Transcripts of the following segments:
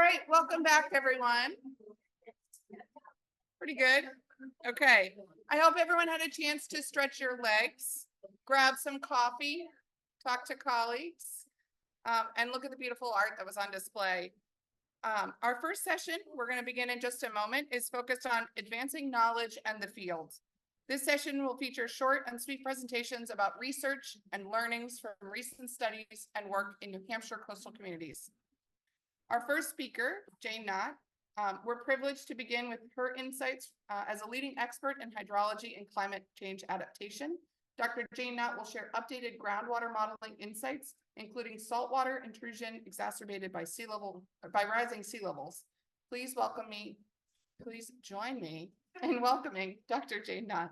right, welcome back, everyone. Pretty good. Okay, I hope everyone had a chance to stretch your legs, grab some coffee, talk to colleagues, and look at the beautiful art that was on display. Our first session, we're going to begin in just a moment, is focused on advancing knowledge and the field. This session will feature short and sweet presentations about research and learnings from recent studies and work in New Hampshire coastal communities. Our first speaker, Jayne Knott, we're privileged to begin with her insights as a leading expert in hydrology and climate change adaptation. Dr. Jayne Knott will share updated groundwater modeling insights, including saltwater intrusion exacerbated by rising sea levels. Please join me in welcoming Dr. Jayne Knott.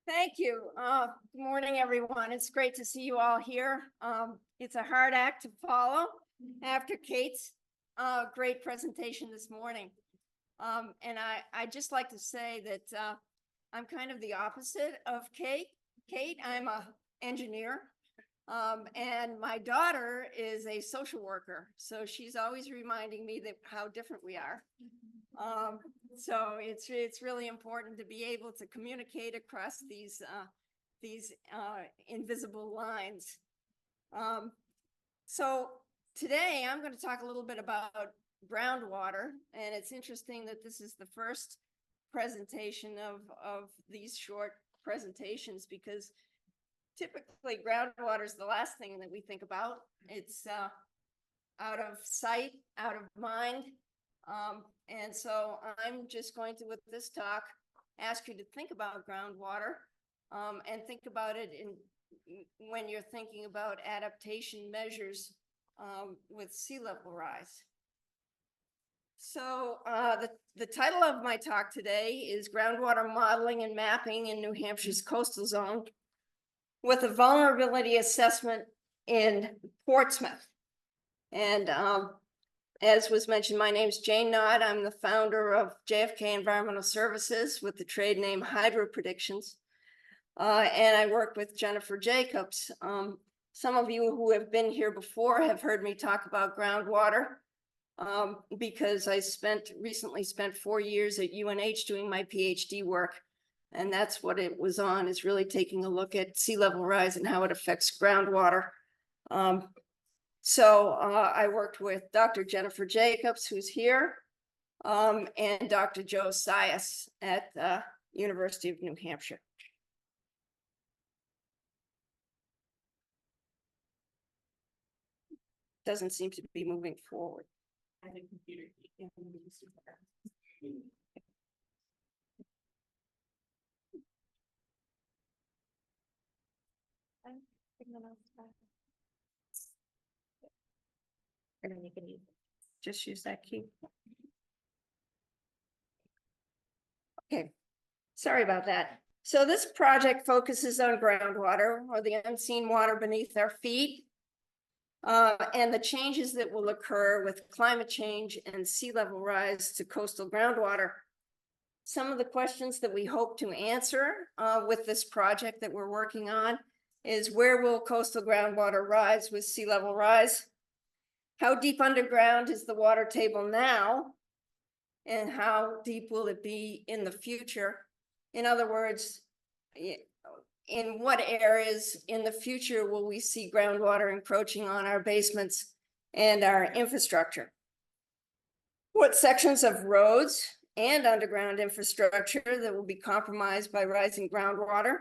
Thank you. Good morning, everyone. It's great to see you all here. It's a hard act to follow after Kate's great presentation this morning. And I just like to say that I'm kind of the opposite of Kate. I'm an engineer, and my daughter is a social worker. So she's always reminding me that how different we are. So it's really important to be able to communicate across these invisible lines. So today I'm going to talk a little bit about groundwater, and it's interesting that this is the first presentation of these short presentations, because typically groundwater is the last thing that we think about. It's out of sight, out of mind. And so I'm just going to, with this talk, ask you to think about groundwater and think about it when you're thinking about adaptation measures with sea level rise. So the title of my talk today is Groundwater Modeling and Mapping in New Hampshire's Coastal Zone with a Vulnerability Assessment in Portsmouth. And as was mentioned, my name is Jayne Knott. I'm the founder of JFK Environmental Services with the trade name HydroPredictions. And I work with Jennifer Jacobs. Some of you who have been here before have heard me talk about groundwater because I recently spent 4 years at UNH doing my PhD work. And that's what it was on, is really taking a look at sea level rise and how it affects groundwater. So I worked with Dr. Jennifer Jacobs, who's here, and Dr. Joe Sias at the University of New Hampshire. Doesn't seem to be moving forward. I think computer. And then you can just use that key. Okay, sorry about that. So this project focuses on groundwater, or the unseen water beneath our feet, and the changes that will occur with climate change and sea level rise to coastal groundwater. Some of the questions that we hope to answer with this project that we're working on is, where will coastal groundwater rise with sea level rise? How deep underground is the water table now? And how deep will it be in the future? In other words, in what areas in the future will we see groundwater encroaching on our basements and our infrastructure? What sections of roads and underground infrastructure that will be compromised by rising groundwater?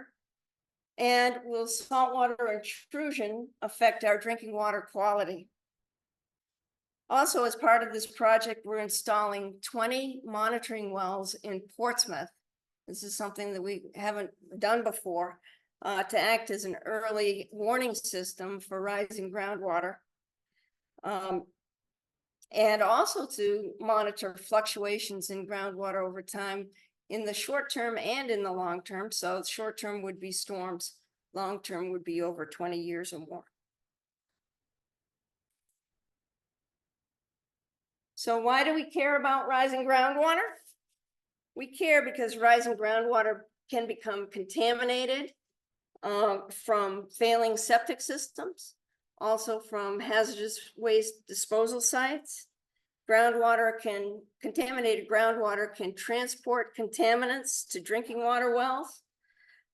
And will saltwater intrusion affect our drinking water quality? Also, as part of this project, we're installing 20 monitoring wells in Portsmouth. This is something that we haven't done before, to act as an early warning system for rising groundwater. And also to monitor fluctuations in groundwater over time in the short term and in the long term. So short term would be storms, long term would be over 20 years or more. So why do we care about rising groundwater? We care because rising groundwater can become contaminated from failing septic systems, also from hazardous waste disposal sites. Contaminated groundwater can transport contaminants to drinking water wells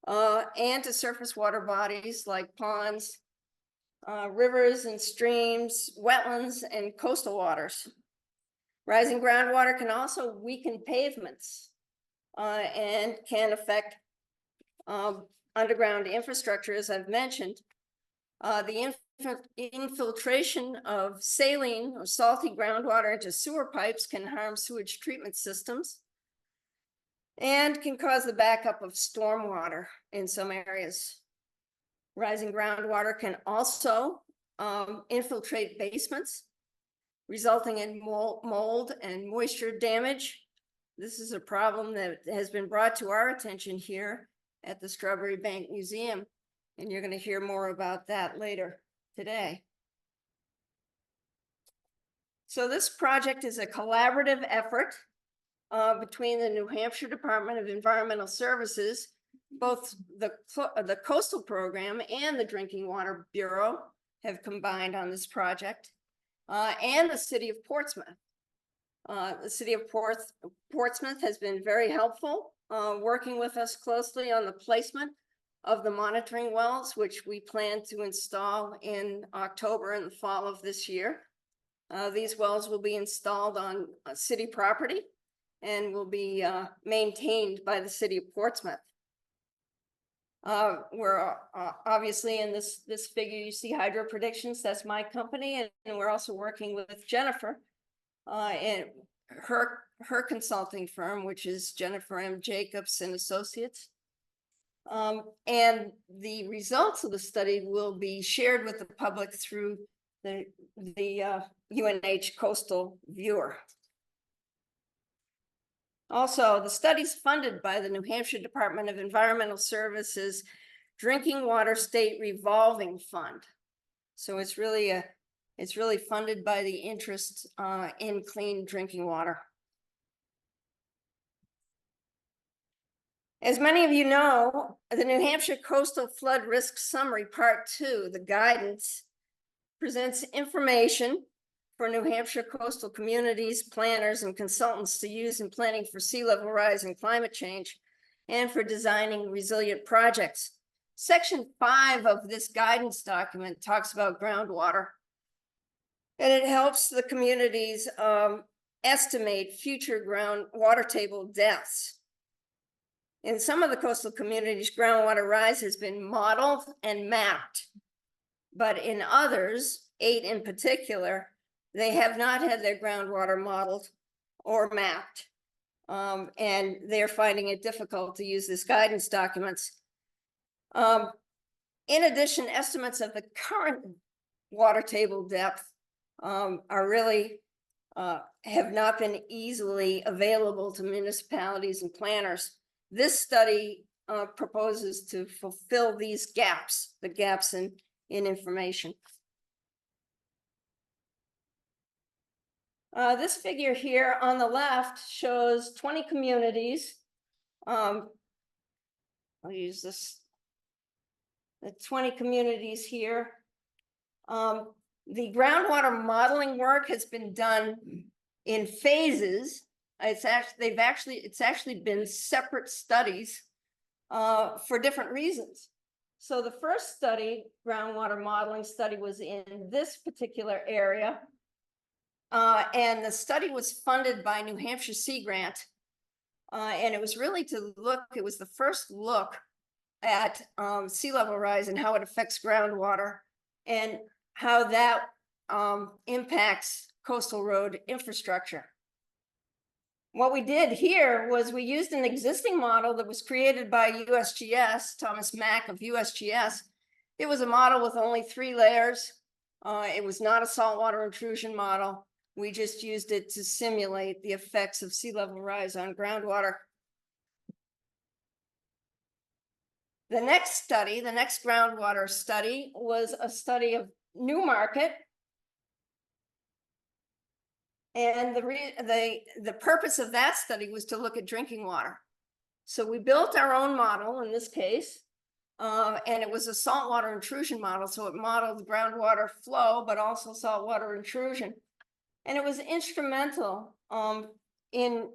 and to surface water bodies like ponds, rivers and streams, wetlands, and coastal waters. Rising groundwater can also weaken pavements and can affect underground infrastructure, as I've mentioned. The infiltration of saline or salty groundwater into sewer pipes can harm sewage treatment systems and can cause the backup of stormwater in some areas. Rising groundwater can also infiltrate basements, resulting in mold and moisture damage. This is a problem that has been brought to our attention here at the Strawberry Bank Museum, and you're going to hear more about that later today. So this project is a collaborative effort between the New Hampshire Department of Environmental Services, both the Coastal Program and the Drinking Water Bureau have combined on this project, and the City of Portsmouth. The City of Portsmouth has been very helpful, working with us closely on the placement of the monitoring wells, which we plan to install in October and the fall of this year. These wells will be installed on city property and will be maintained by the City of Portsmouth. We're obviously in this figure, you see HydroPredictions, that's my company, and we're also working with Jennifer and her consulting firm, which is Jennifer M. Jacobs and Associates. And the results of the study will be shared with the public through the UNH Coastal Viewer. Also, the study's funded by the New Hampshire Department of Environmental Services Drinking Water State Revolving Fund. So it's really funded by the interest in clean drinking water. As many of you know, the New Hampshire Coastal Flood Risk Summary Part 2, the guidance, presents information for New Hampshire coastal communities, planners, and consultants to use in planning for sea level rise and climate change, and for designing resilient projects. Section 5 of this guidance document talks about groundwater, and it helps the communities estimate future groundwater table depths. In some of the coastal communities, groundwater rise has been modeled and mapped, but in others, 8 in particular, they have not had their groundwater modeled or mapped, and they're finding it difficult to use this guidance documents. In addition, estimates of the current water table depth are really have not been easily available to municipalities and planners. This study proposes to fulfill these gaps, the gaps in information. This figure here on the left shows 20 communities. I'll use this, the 20 communities here. The groundwater modeling work has been done in phases. It's actually been separate studies for different reasons. So the first study, groundwater modeling study, was in this particular area. And the study was funded by New Hampshire Sea Grant. And it was really to look, it was the first look at sea level rise and how it affects groundwater and how that impacts coastal road infrastructure. What we did here was we used an existing model that was created by USGS, Thomas Mack of USGS. It was a model with only 3 layers. It was not a saltwater intrusion model. We just used it to simulate the effects of sea level rise on groundwater. The next study, the next groundwater study, was a study of Newmarket. And the purpose of that study was to look at drinking water. So we built our own model in this case, And it was a saltwater intrusion model, so it modeled groundwater flow, but also saltwater intrusion. And it was instrumental in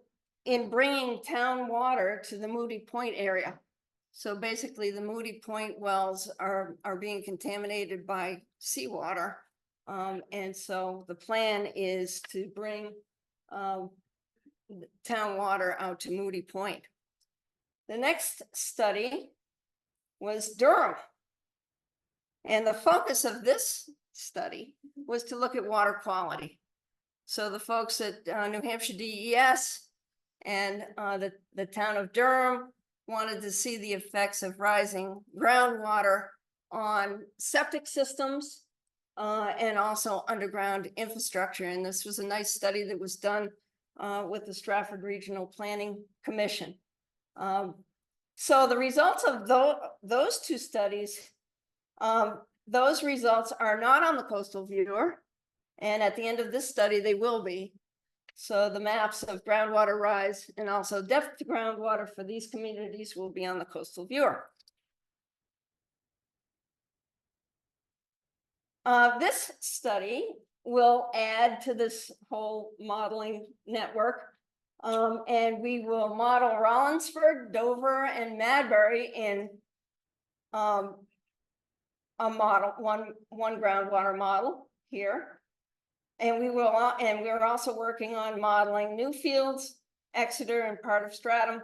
bringing town water to the Moody Point area. So basically, the Moody Point wells are being contaminated by seawater. And so the plan is to bring town water out to Moody Point. The next study was Durham. And the focus of this study was to look at water quality. So the folks at New Hampshire DES and the town of Durham wanted to see the effects of rising groundwater on septic systems and also underground infrastructure. And this was a nice study that was done with the Stratford Regional Planning Commission. So the results of those two studies, those results are not on the coastal viewer. And at the end of this study, they will be. So the maps of groundwater rise and also depth to groundwater for these communities will be on the coastal viewer. This study will add to this whole modeling network. And we will model Rollinsford, Dover, and Madbury in a model, one groundwater model here. And we're also working on modeling Newfields, Exeter, and part of Stratham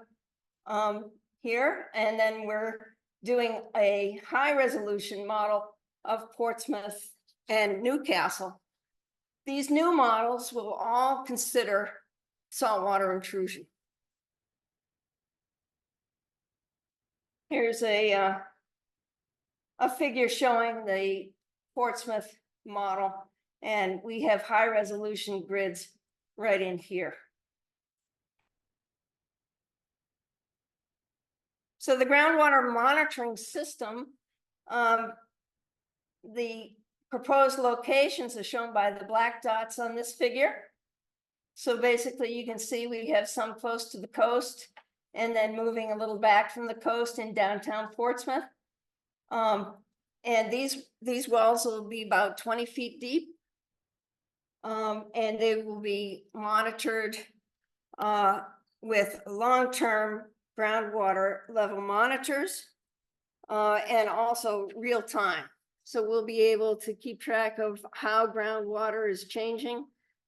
here. And then we're doing a high resolution model of Portsmouth and Newcastle. These new models will all consider saltwater intrusion. Here's a figure showing the Portsmouth model, and we have high resolution grids right in here. So the groundwater monitoring system, the proposed locations are shown by the black dots on this figure. So basically you can see we have some close to the coast and then moving a little back from the coast in downtown Portsmouth. And these wells will be about 20 feet deep. And they will be monitored with long-term groundwater level monitors and also real time. So we'll be able to keep track of how groundwater is changing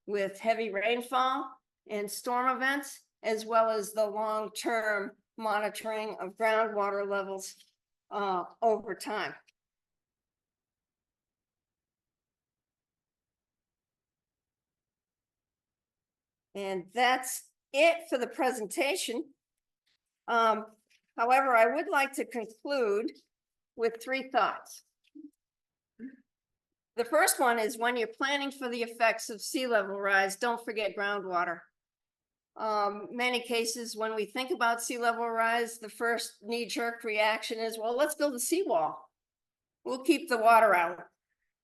with heavy rainfall and storm events, as well as the long-term monitoring of groundwater levels over time. And that's it for the presentation. However, I would like to conclude with 3 thoughts. The first one is when you're planning for the effects of sea level rise, don't forget groundwater. Many cases when we think about sea level rise, the first knee-jerk reaction is, well, let's build a seawall. We'll keep the water out.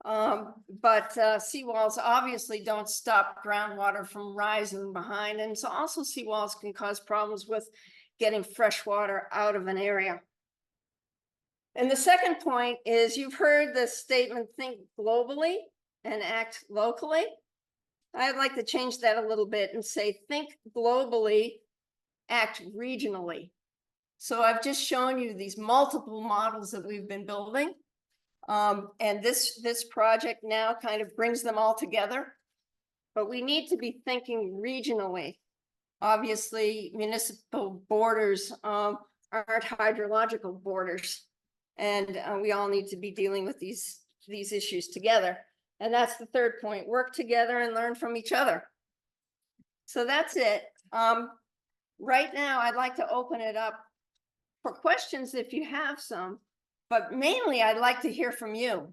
But seawalls obviously don't stop groundwater from rising behind. And so also seawalls can cause problems with getting fresh water out of an area. And the second point is you've heard the statement, think globally and act locally. I'd like to change that a little bit and say, think globally, act regionally. So I've just shown you these multiple models that we've been building. And this project now kind of brings them all together. But we need to be thinking regionally. Obviously, municipal borders aren't hydrological borders. And we all need to be dealing with these issues together. And that's the third point, work together and learn from each other. So that's it. Right now, I'd like to open it up for questions if you have some, but mainly I'd like to hear from you.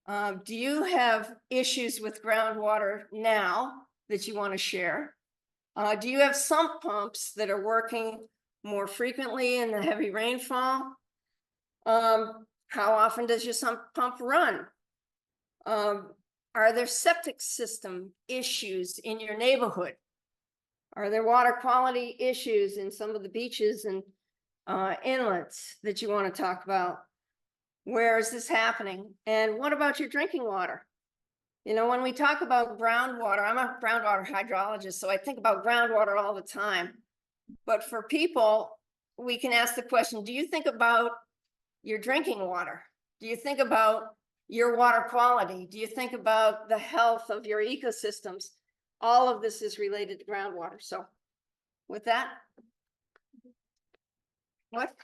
Do you have issues with groundwater now that you want to share? Do you have sump pumps that are working more frequently in the heavy rainfall? How often does your sump pump run? Are there septic system issues in your neighborhood? Are there water quality issues in some of the beaches and inlets that you want to talk about? Where is this happening? And what about your drinking water? You know, when we talk about groundwater, I'm a groundwater hydrologist, so I think about groundwater all the time. But for people, we can ask the question, do you think about your drinking water? Do you think about your water quality? Do you think about the health of your ecosystems? All of this is related to groundwater. So with that. What?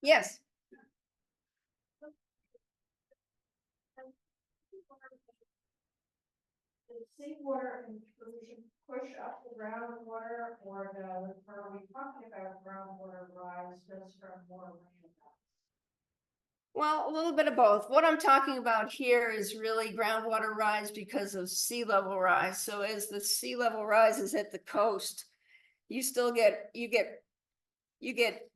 Yes. Does seawater intrusion push up the groundwater, or are we talking about groundwater rise just from more rain? Well, a little bit of both. What I'm talking about here is really groundwater rise because of sea level rise. So as the sea level rises at the coast, you still get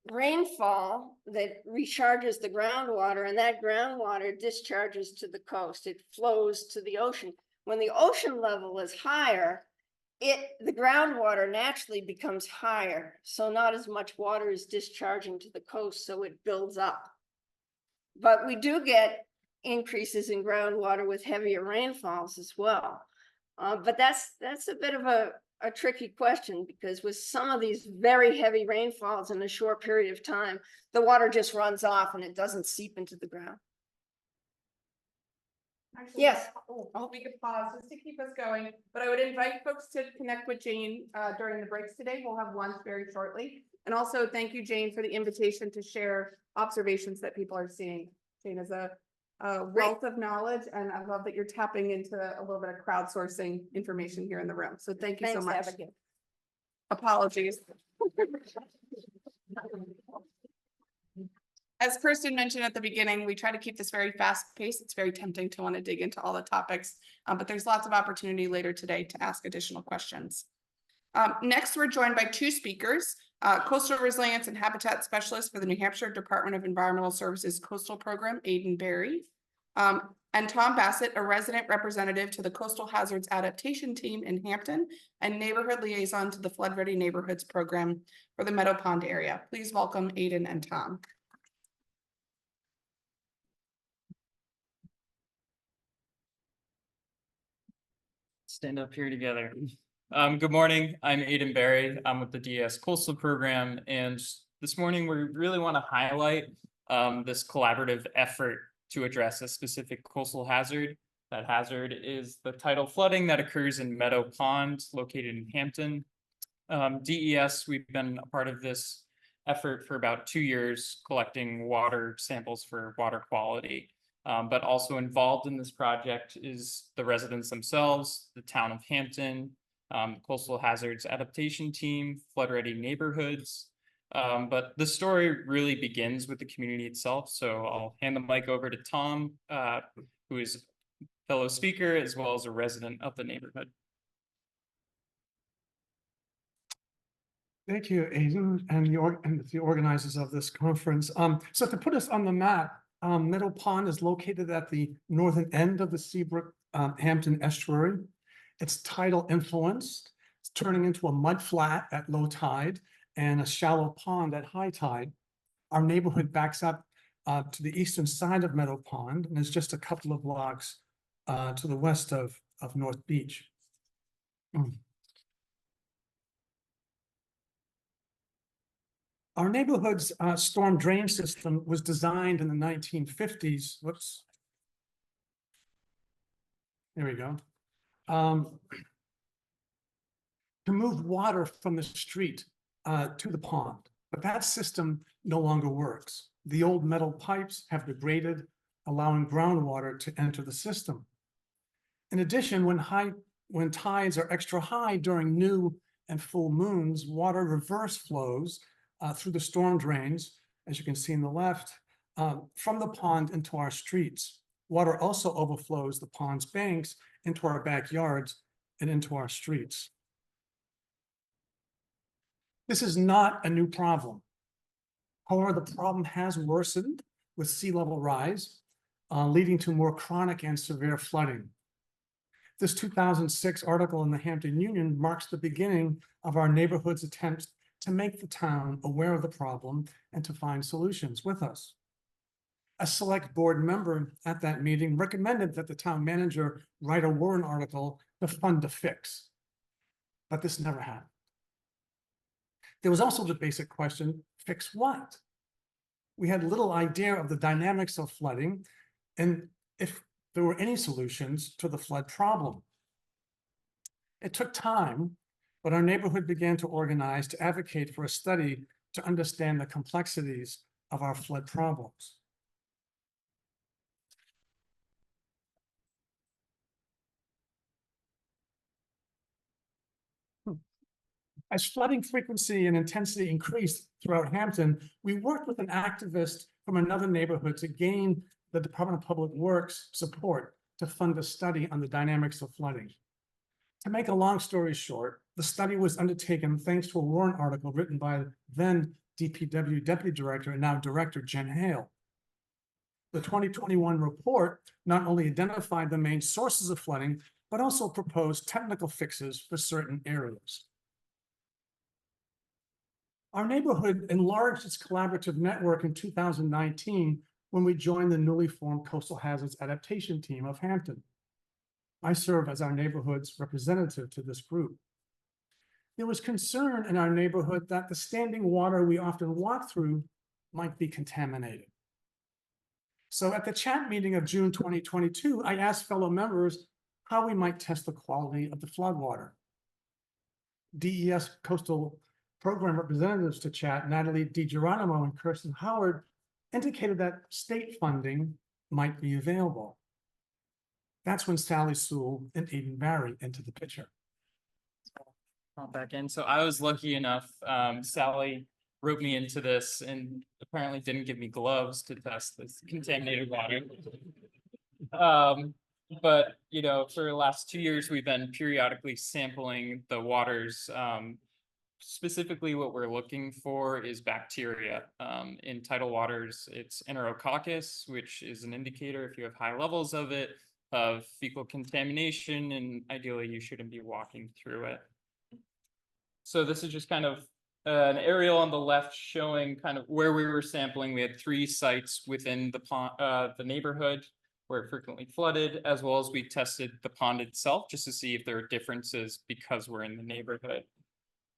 rainfall that recharges the groundwater, and that groundwater discharges to the coast. It flows to the ocean. When the ocean level is higher, the groundwater naturally becomes higher. So not as much water is discharging to the coast, so it builds up. But we do get increases in groundwater with heavier rainfalls as well. But that's a bit of a tricky question, because with some of these very heavy rainfalls in a short period of time, the water just runs off and it doesn't seep into the ground. Actually, Yes. We could pause just to keep us going, but I would invite folks to connect with Jayne during the breaks today. We'll have lunch very shortly. And also thank you, Jayne, for the invitation to share observations that people are seeing. Jayne is a wealth of knowledge, and I love that you're tapping into a little bit of crowdsourcing information here in the room. So thank you so much. Abigail. Apologies. As Kirsten mentioned at the beginning, we try to keep this very fast paced. It's very tempting to want to dig into all the topics, but there's lots of opportunity later today to ask additional questions. Next, we're joined by two speakers, coastal resilience and habitat specialist for the New Hampshire Department of Environmental Services Coastal Program, Aidan Berry, and Tom Bassett, a resident representative to the Coastal Hazards Adaptation Team in Hampton and neighborhood liaison to the Flood Ready Neighborhoods Program for the Meadow Pond area. Please welcome Aidan and Tom. Stand up here together. Good morning, I'm Aidan Berry. I'm with the DES Coastal Program, and this morning we really want to highlight this collaborative effort to address a specific coastal hazard. That hazard is the tidal flooding that occurs in Meadow Pond, located in Hampton. DES, we've been a part of this effort for about 2 years, collecting water samples for water quality. But also involved in this project is the residents themselves, the town of Hampton, Coastal Hazards Adaptation Team, Flood Ready Neighborhoods. But the story really begins with the community itself. So I'll hand the mic over to Tom, who is a fellow speaker as well as a resident of the neighborhood. Thank you, Aidan, and the organizers of this conference. So to put us on the map, Meadow Pond is located at the northern end of the Seabrook-Hampton estuary. It's tidal influenced. It's turning into a mud flat at low tide and a shallow pond at high tide. Our neighborhood backs up to the eastern side of Meadow Pond and is just a couple of blocks to the west of North Beach. Our neighborhood's storm drain system was designed in the 1950s. Whoops. There we go. To move water from the street to the pond. But that system no longer works. The old metal pipes have degraded, allowing groundwater to enter the system. In addition, when tides are extra high during new and full moons, water reverse flows through the storm drains, as you can see on the left, from the pond into our streets. Water also overflows the pond's banks into our backyards and into our streets. This is not a new problem. However, the problem has worsened with sea level rise, leading to more chronic and severe flooding. This 2006 article in the Hampton Union marks the beginning of our neighborhood's attempt to make the town aware of the problem and to find solutions with us. A select board member at that meeting recommended that the town manager write a warrant article to fund a fix. But this never happened. There was also the basic question, fix what? We had little idea of the dynamics of flooding and if there were any solutions to the flood problem. It took time, but our neighborhood began to organize to advocate for a study to understand the complexities of our flood problems. As flooding frequency and intensity increased throughout Hampton, we worked with an activist from another neighborhood to gain the Department of Public Works support to fund a study on the dynamics of flooding. To make a long story short, the study was undertaken thanks to a warrant article written by then DPW Deputy Director and now Director Jen Hale. The 2021 report not only identified the main sources of flooding, but also proposed technical fixes for certain areas. Our neighborhood enlarged its collaborative network in 2019 when we joined the newly formed Coastal Hazards Adaptation Team of Hampton. I serve as our neighborhood's representative to this group. There was concern in our neighborhood that the standing water we often walk through might be contaminated. So at the chat meeting of June 2022, I asked fellow members how we might test the quality of the floodwater. DES Coastal Program representatives to chat, Natalie DiGironimo and Kirsten Howard, indicated that state funding might be available. That's when Sally Sewell and Aidan Barry entered the picture. I'll back in. So I was lucky enough, Sally wrote me into this and apparently didn't give me gloves to test this contaminated water. But, you know, for the last 2 years, we've been periodically sampling the waters. Specifically, what we're looking for is bacteria. In tidal waters, it's Enterococcus, which is an indicator, if you have high levels of it, of fecal contamination, and ideally you shouldn't be walking through it. So this is just kind of an aerial on the left showing kind of where we were sampling. We had 3 sites within the pond, the neighborhood where it frequently flooded, as well as we tested the pond itself just to see if there are differences because we're in the neighborhood.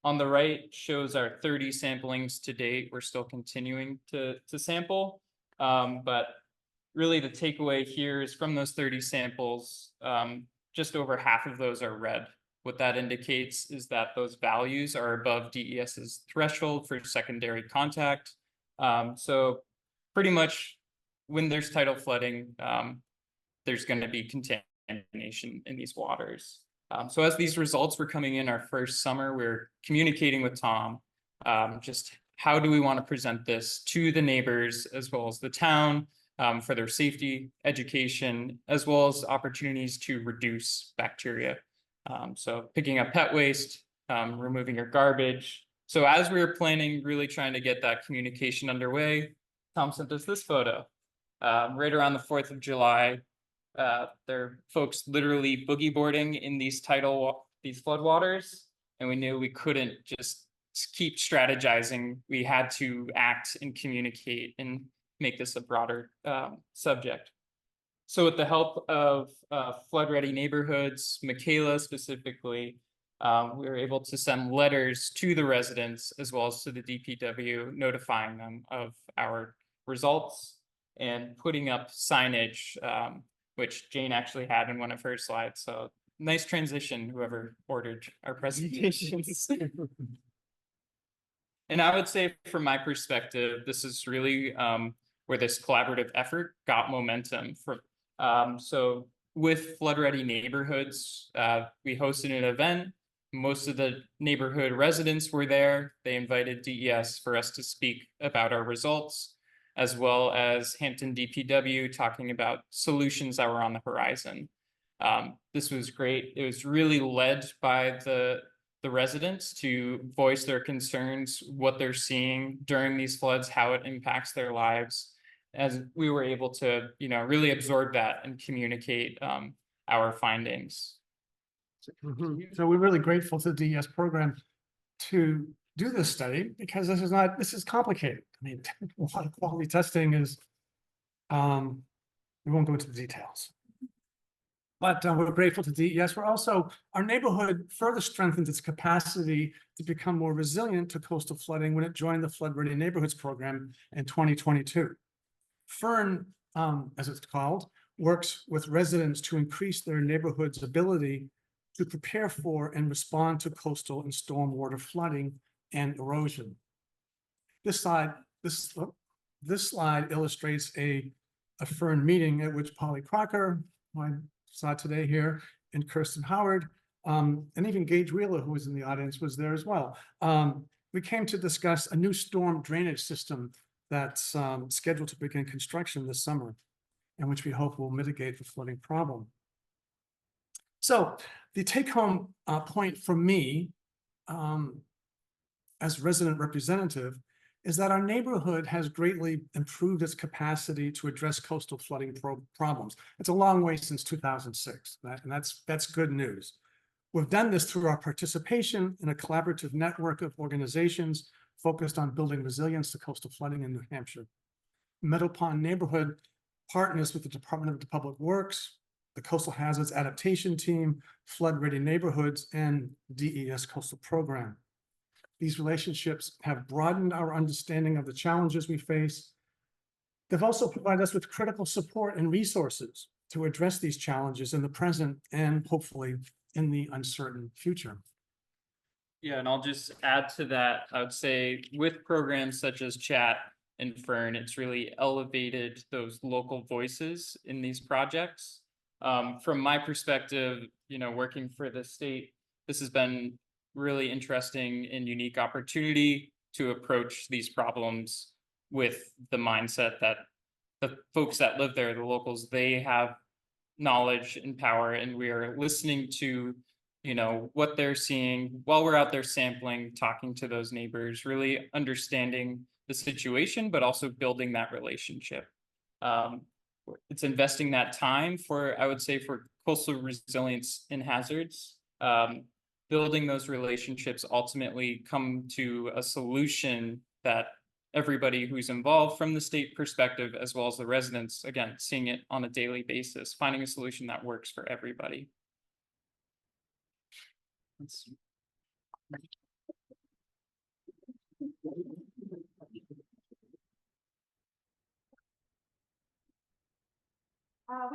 On the right shows our 30 samplings to date. We're still continuing to sample, but really the takeaway here is from those 30 samples, just over half of those are red. What that indicates is that those values are above DES's threshold for secondary contact. So pretty much when there's tidal flooding, there's going to be contamination in these waters. So as these results were coming in our first summer, we're communicating with Tom, just how do we want to present this to the neighbors as well as the town for their safety, education, as well as opportunities to reduce bacteria. So picking up pet waste, removing your garbage. So as we were planning, really trying to get that communication underway, Tom sent us this photo. Right around the 4th of July, there are folks literally boogie boarding in these floodwaters, and we knew we couldn't just keep strategizing. We had to act and communicate and make this a broader subject. So with the help of flood-ready neighborhoods, Michaela specifically, we were able to send letters to the residents as well as to the DPW, notifying them of our results and putting up signage, which Jayne actually had in one of her slides. So nice transition, whoever ordered our presentations. And I would say from my perspective, this is really where this collaborative effort got momentum. So with Flood Ready Neighborhoods, we hosted an event. Most of the neighborhood residents were there. They invited DES for us to speak about our results, as well as Hampton DPW talking about solutions that were on the horizon. This was great. It was really led by the residents to voice their concerns, what they're seeing during these floods, how it impacts their lives, as we were able to, you know, really absorb that and communicate our findings. So we're really grateful to the DES program to do this study because this is complicated. I mean, water quality testing is, we won't go into the details. But we're grateful to DES. Our neighborhood further strengthened its capacity to become more resilient to coastal flooding when it joined the Flood Ready Neighborhoods program in 2022. Fern, as it's called, works with residents to increase their neighborhood's ability to prepare for and respond to coastal and stormwater flooding and erosion. This slide illustrates a Fern meeting at which Polly Crocker, who I saw today here, and Kirsten Howard, and even Gage Wheeler, who was in the audience, was there as well. We came to discuss a new storm drainage system that's scheduled to begin construction this summer, and which we hope will mitigate the flooding problem. So the take-home point for me, as resident representative, is that our neighborhood has greatly improved its capacity to address coastal flooding problems. It's a long way since 2006, and that's good news. We've done this through our participation in a collaborative network of organizations focused on building resilience to coastal flooding in New Hampshire. Meadow Pond neighborhood partners with the Department of Public Works, the Coastal Hazards Adaptation Team, Flood Ready Neighborhoods, and DES Coastal Program. These relationships have broadened our understanding of the challenges we face. They've also provided us with critical support and resources to address these challenges in the present and hopefully in the uncertain future. Yeah, and I'll just add to that. I would say with programs such as Chat and Fern, it's really elevated those local voices in these projects. From my perspective, working for the state, this has been really interesting and unique opportunity to approach these problems with the mindset that the folks that live there, the locals, they have knowledge and power, and we are listening to what they're seeing while we're out there sampling, talking to those neighbors, really understanding the situation, but also building that relationship. It's investing that time I would say for coastal resilience and hazards. Building those relationships ultimately come to a solution that everybody who's involved from the state perspective, as well as the residents, again, seeing it on a daily basis, finding a solution that works for everybody. We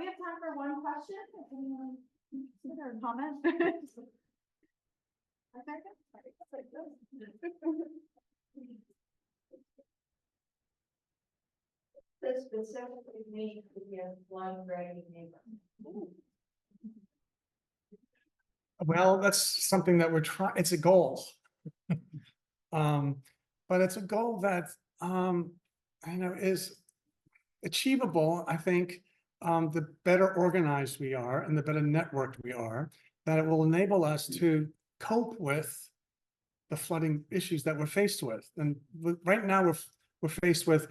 have time for one question. If anyone or comment. This specifically means to be a flood ready neighborhood. Well, that's something that we're trying, it's a goal. But it's a goal that, is achievable. I think the better organized we are and the better networked we are, that it will enable us to cope with the flooding issues that we're faced with. And right now we're faced with,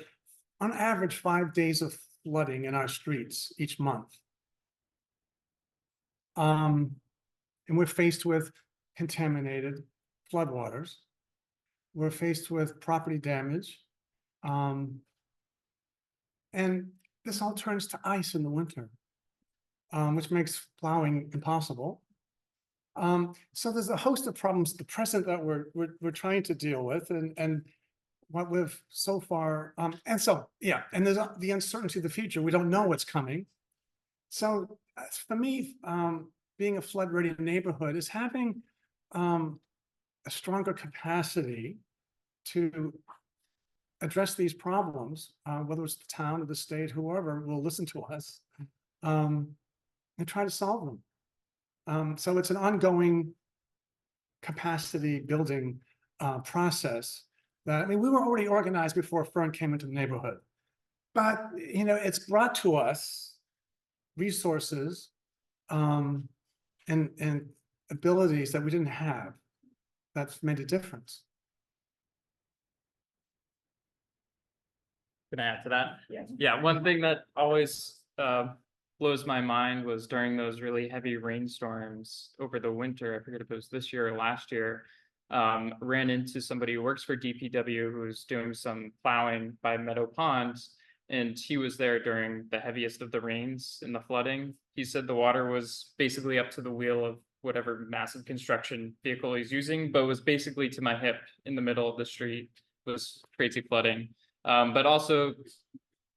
on average, 5 days of flooding in our streets each month. And we're faced with contaminated floodwaters. We're faced with property damage. And this all turns to ice in the winter, which makes plowing impossible. So there's a host of problems, the present that we're trying to deal with, and what we've so far, and there's the uncertainty of the future. We don't know what's coming. So for me, being a flood ready neighborhood is having a stronger capacity to address these problems, whether it's the town or the state, whoever will listen to us, and try to solve them. So it's an ongoing capacity building process that, we were already organized before Fern came into the neighborhood, but, it's brought to us resources and abilities that we didn't have that's made a difference. Can I add to that? Yes. Yeah, one thing that always blows my mind was during those really heavy rainstorms over the winter. I forget if it was this year or last year. ran into somebody who works for DPW who was doing some plowing by Meadow Pond. And he was there during the heaviest of the rains and the flooding. He said the water was basically up to the wheel of whatever massive construction vehicle he's using, but was basically to my hip in the middle of the street. It was crazy flooding. But also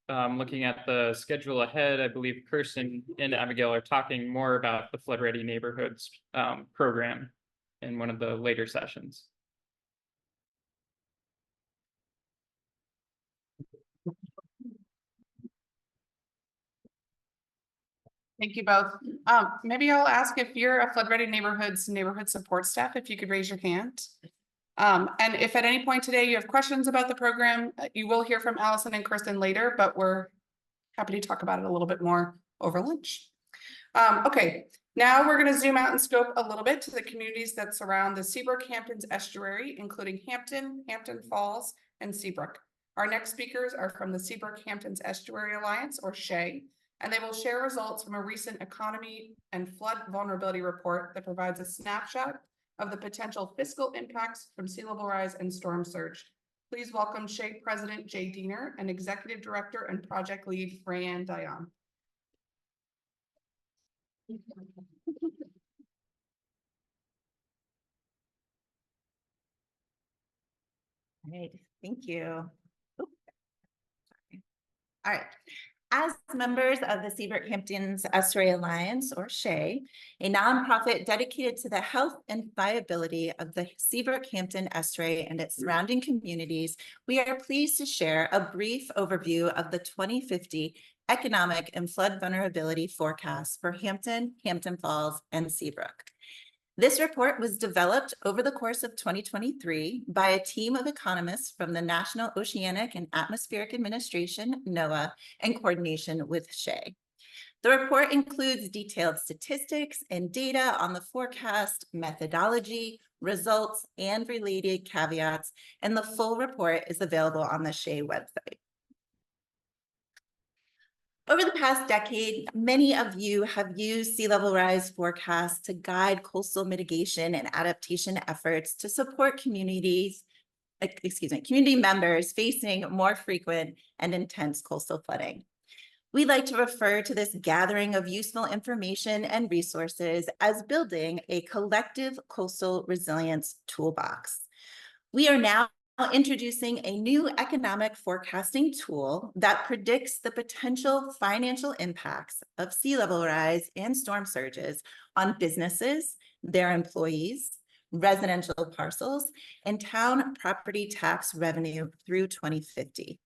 looking at the schedule ahead, I believe Kirsten and Abigail are talking more about the Flood Ready Neighborhoods program in one of the later sessions. Thank you both. Maybe I'll ask if you're a Flood Ready Neighborhoods neighborhood support staff, if you could raise your hand. And if at any point today you have questions about the program, you will hear from Allison and Kristen later, but we're happy to talk about it a little bit more over lunch. Okay, now we're going to zoom out and scope a little bit to the communities that surround the Seabrook-Hamptons estuary, including Hampton, Hampton Falls, and Seabrook. Our next speakers are from the Seabrook-Hamptons Estuary Alliance, or SHEA, and they will share results from a recent economy and flood vulnerability report that provides a snapshot of the potential fiscal impacts from sea level rise and storm surge. Please welcome SHEA President Jay Diener and Executive Director and Project Lead Rayann Dionne. All right, thank you. All right. As members of the Seabrook-Hamptons Estuary Alliance, or SHEA, a nonprofit dedicated to the health and viability of the Seabrook-Hampton Estuary and its surrounding communities, we are pleased to share a brief overview of the 2050 economic and flood vulnerability forecast for Hampton, Hampton Falls, and Seabrook. This report was developed over the course of 2023 by a team of economists from the National Oceanic and Atmospheric Administration, NOAA, in coordination with SHEA. The report includes detailed statistics and data on the forecast, methodology, results, and related caveats, and the full report is available on the SHEA website. Over the past decade, many of you have used sea level rise forecasts to guide coastal mitigation and adaptation efforts to support community members facing more frequent and intense coastal flooding. We like to refer to this gathering of useful information and resources as building a collective coastal resilience toolbox. We are now introducing a new economic forecasting tool that predicts the potential financial impacts of sea level rise and storm surges on businesses, their employees, residential parcels, and town property tax revenue through 2050.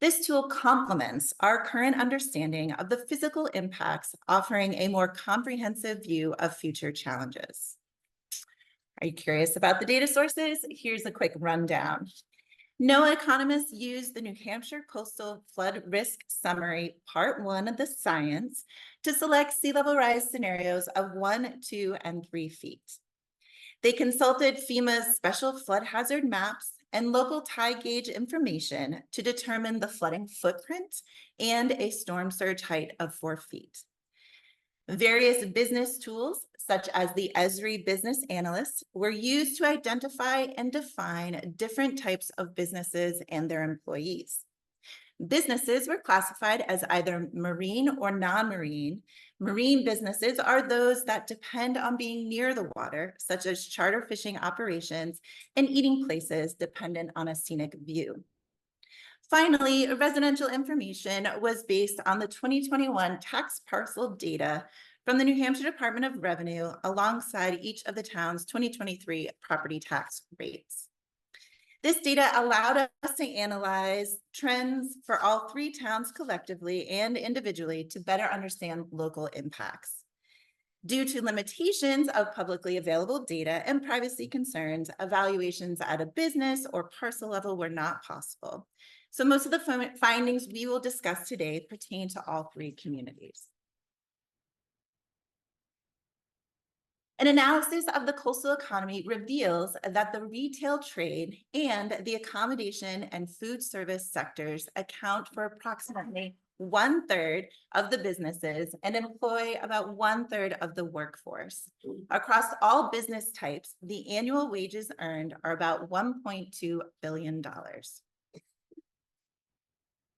This tool complements our current understanding of the physical impacts, offering a more comprehensive view of future challenges. Are you curious about the data sources? Here's a quick rundown. NOAA economists used the New Hampshire Coastal Flood Risk Summary, Part 1 of the Science, to select sea level rise scenarios of 1, 2, and 3 feet. They consulted FEMA's special flood hazard maps and local tide gauge information to determine the flooding footprint and a storm surge height of 4 feet. Various business tools, such as the Esri Business Analyst, were used to identify and define different types of businesses and their employees. Businesses were classified as either marine or non-marine. Marine businesses are those that depend on being near the water, such as charter fishing operations and eating places dependent on a scenic view. Finally, residential information was based on the 2021 tax parcel data from the New Hampshire Department of Revenue alongside each of the town's 2023 property tax rates. This data allowed us to analyze trends for all 3 towns collectively and individually to better understand local impacts. Due to limitations of publicly available data and privacy concerns, evaluations at a business or parcel level were not possible. So most of the findings we will discuss today pertain to all 3 communities. An analysis of the coastal economy reveals that the retail trade and the accommodation and food service sectors account for approximately 1/3 of the businesses and employ about 1/3 of the workforce. Across all business types, the annual wages earned are about $1.2 billion.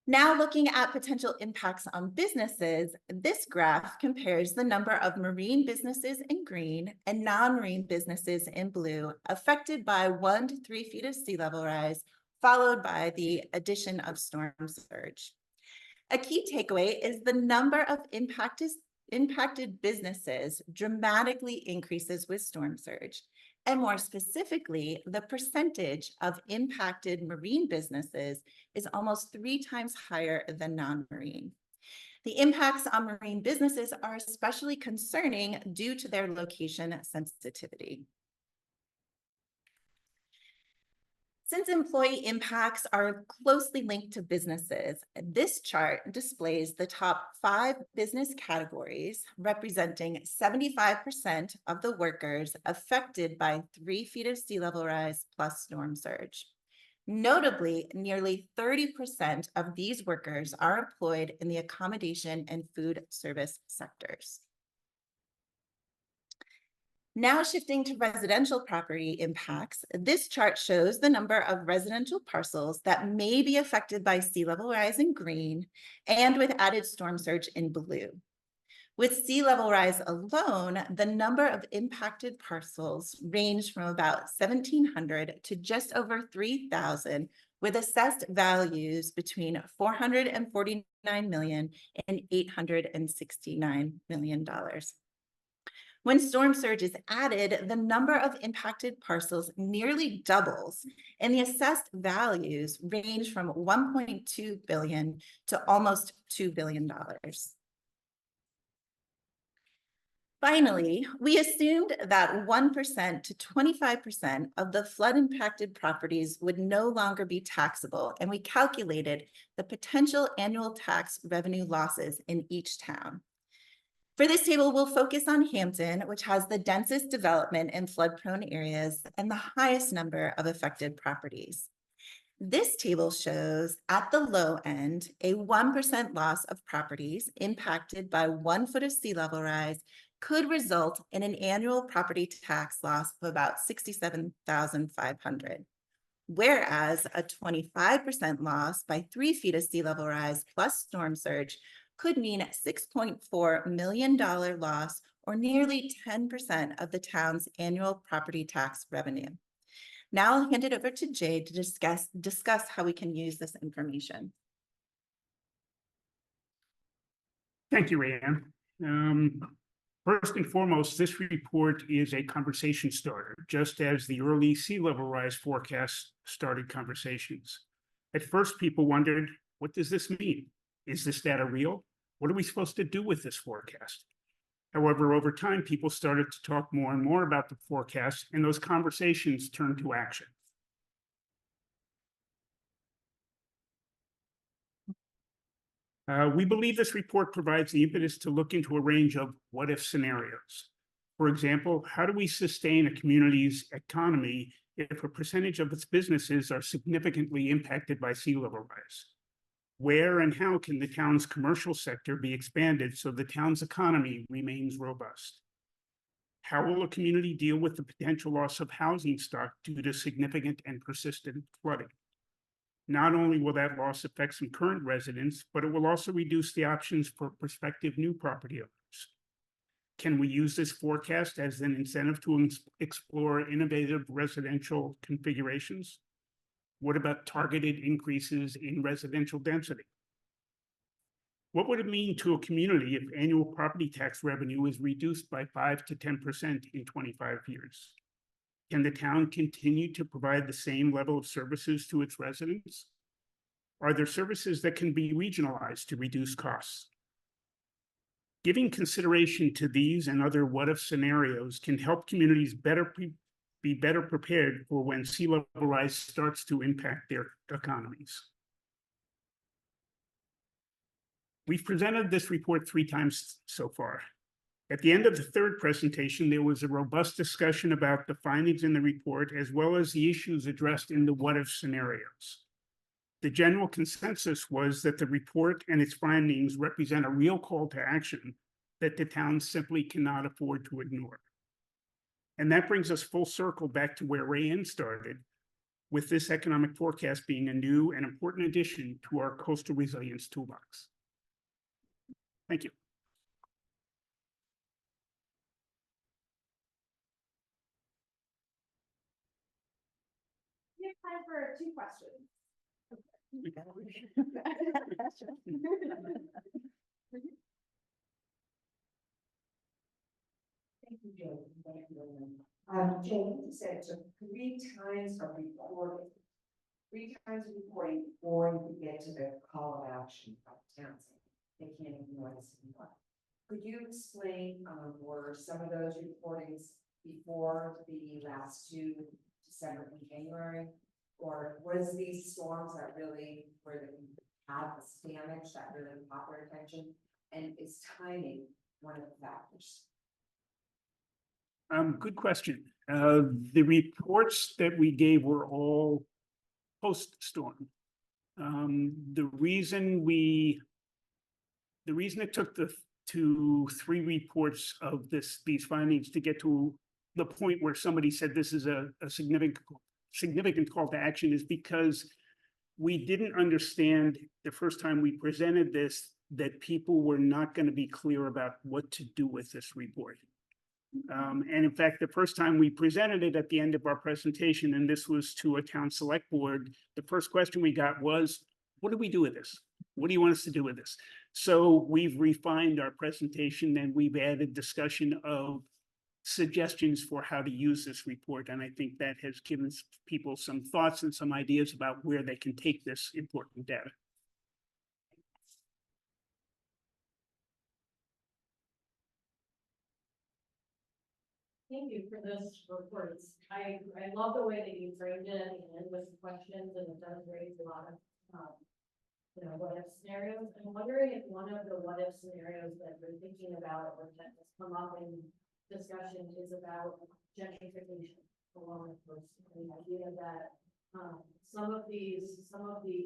Now looking at potential impacts on businesses, this graph compares the number of marine businesses in green and non-marine businesses in blue affected by 1 to 3 feet of sea level rise, followed by the addition of storm surge. A key takeaway is the number of impacted businesses dramatically increases with storm surge, and more specifically, the percentage of impacted marine businesses is almost 3 times higher than non-marine. The impacts on marine businesses are especially concerning due to their location sensitivity. Since employee impacts are closely linked to businesses, this chart displays the top 5 business categories representing 75% of the workers affected by 3 feet of sea level rise plus storm surge. Notably, nearly 30% of these workers are employed in the accommodation and food service sectors. Now shifting to residential property impacts, this chart shows the number of residential parcels that may be affected by sea level rise in green and with added storm surge in blue. With sea level rise alone, the number of impacted parcels range from about 1,700 to just over 3,000, with assessed values between $449 million and $869 million. When storm surge is added, the number of impacted parcels nearly doubles, and the assessed values range from $1.2 billion to almost $2 billion. Finally, we assumed that 1% to 25% of the flood-impacted properties would no longer be taxable, and we calculated the potential annual tax revenue losses in each town. For this table, we'll focus on Hampton, which has the densest development in flood-prone areas and the highest number of affected properties. This table shows at the low end, a 1% loss of properties impacted by 1 foot of sea level rise could result in an annual property tax loss of about $67,500. Whereas a 25% loss by 3 feet of sea level rise plus storm surge could mean a $6.4 million loss, or nearly 10% of the town's annual property tax revenue. Now I'll hand it over to Jay to discuss how we can use this information. Thank you, Rayann. First and foremost, this report is a conversation starter, just as the early sea level rise forecast started conversations. At first, people wondered, what does this mean? Is this data real? What are we supposed to do with this forecast? However, over time, people started to talk more and more about the forecast, and those conversations turned to action. We believe this report provides the impetus to look into a range of what-if scenarios. For example, how do we sustain a community's economy if a percentage of its businesses are significantly impacted by sea level rise? Where and how can the town's commercial sector be expanded so the town's economy remains robust? How will a community deal with the potential loss of housing stock due to significant and persistent flooding? Not only will that loss affect some current residents, but it will also reduce the options for prospective new property owners. Can we use this forecast as an incentive to explore innovative residential configurations? What about targeted increases in residential density? What would it mean to a community if annual property tax revenue is reduced by 5 to 10% in 25 years? Can the town continue to provide the same level of services to its residents? Are there services that can be regionalized to reduce costs? Giving consideration to these and other what-if scenarios can help communities be better prepared for when sea level rise starts to impact their economies. We've presented this report 3 times so far. At the end of the 3rd presentation, there was a robust discussion about the findings in the report, as well as the issues addressed in the what-if scenarios. The general consensus was that the report and its findings represent a real call to action that the town simply cannot afford to ignore. And that brings us full circle back to where Rayann started, with this economic forecast being a new and important addition to our coastal resilience toolbox. Thank you. We have time for 2 questions. Thank you, Jayne. Thank you, Lynn. Jayne said to 3 times of reporting, 3 times of reporting before you could get to the call of action of towns. They can't ignore this anymore. Could you explain, were some of those reportings before the last 2, December and January? Or was these storms that really were the had this damage that really caught their attention? And is timing one of the factors? Good question. The reports that we gave were all post-storm. The reason it took the 3 reports of these findings to get to the point where somebody said this is a significant call to action is because we didn't understand the first time we presented this that people were not going to be clear about what to do with this report. And in fact, the first time we presented it at the end of our presentation, and this was to a town select board, the first question we got was, what do we do with this? What do you want us to do with this? So we've refined our presentation and we've added discussion of suggestions for how to use this report. And I think that has given people some thoughts and some ideas about where they can take this important data. Thank you for this report. I love the way that you framed it and with questions, and it does raise a lot of what if scenarios. I'm wondering if one of the what if scenarios that we're thinking about or that has come up in discussion is about gentrification along the coast. And the idea that some of the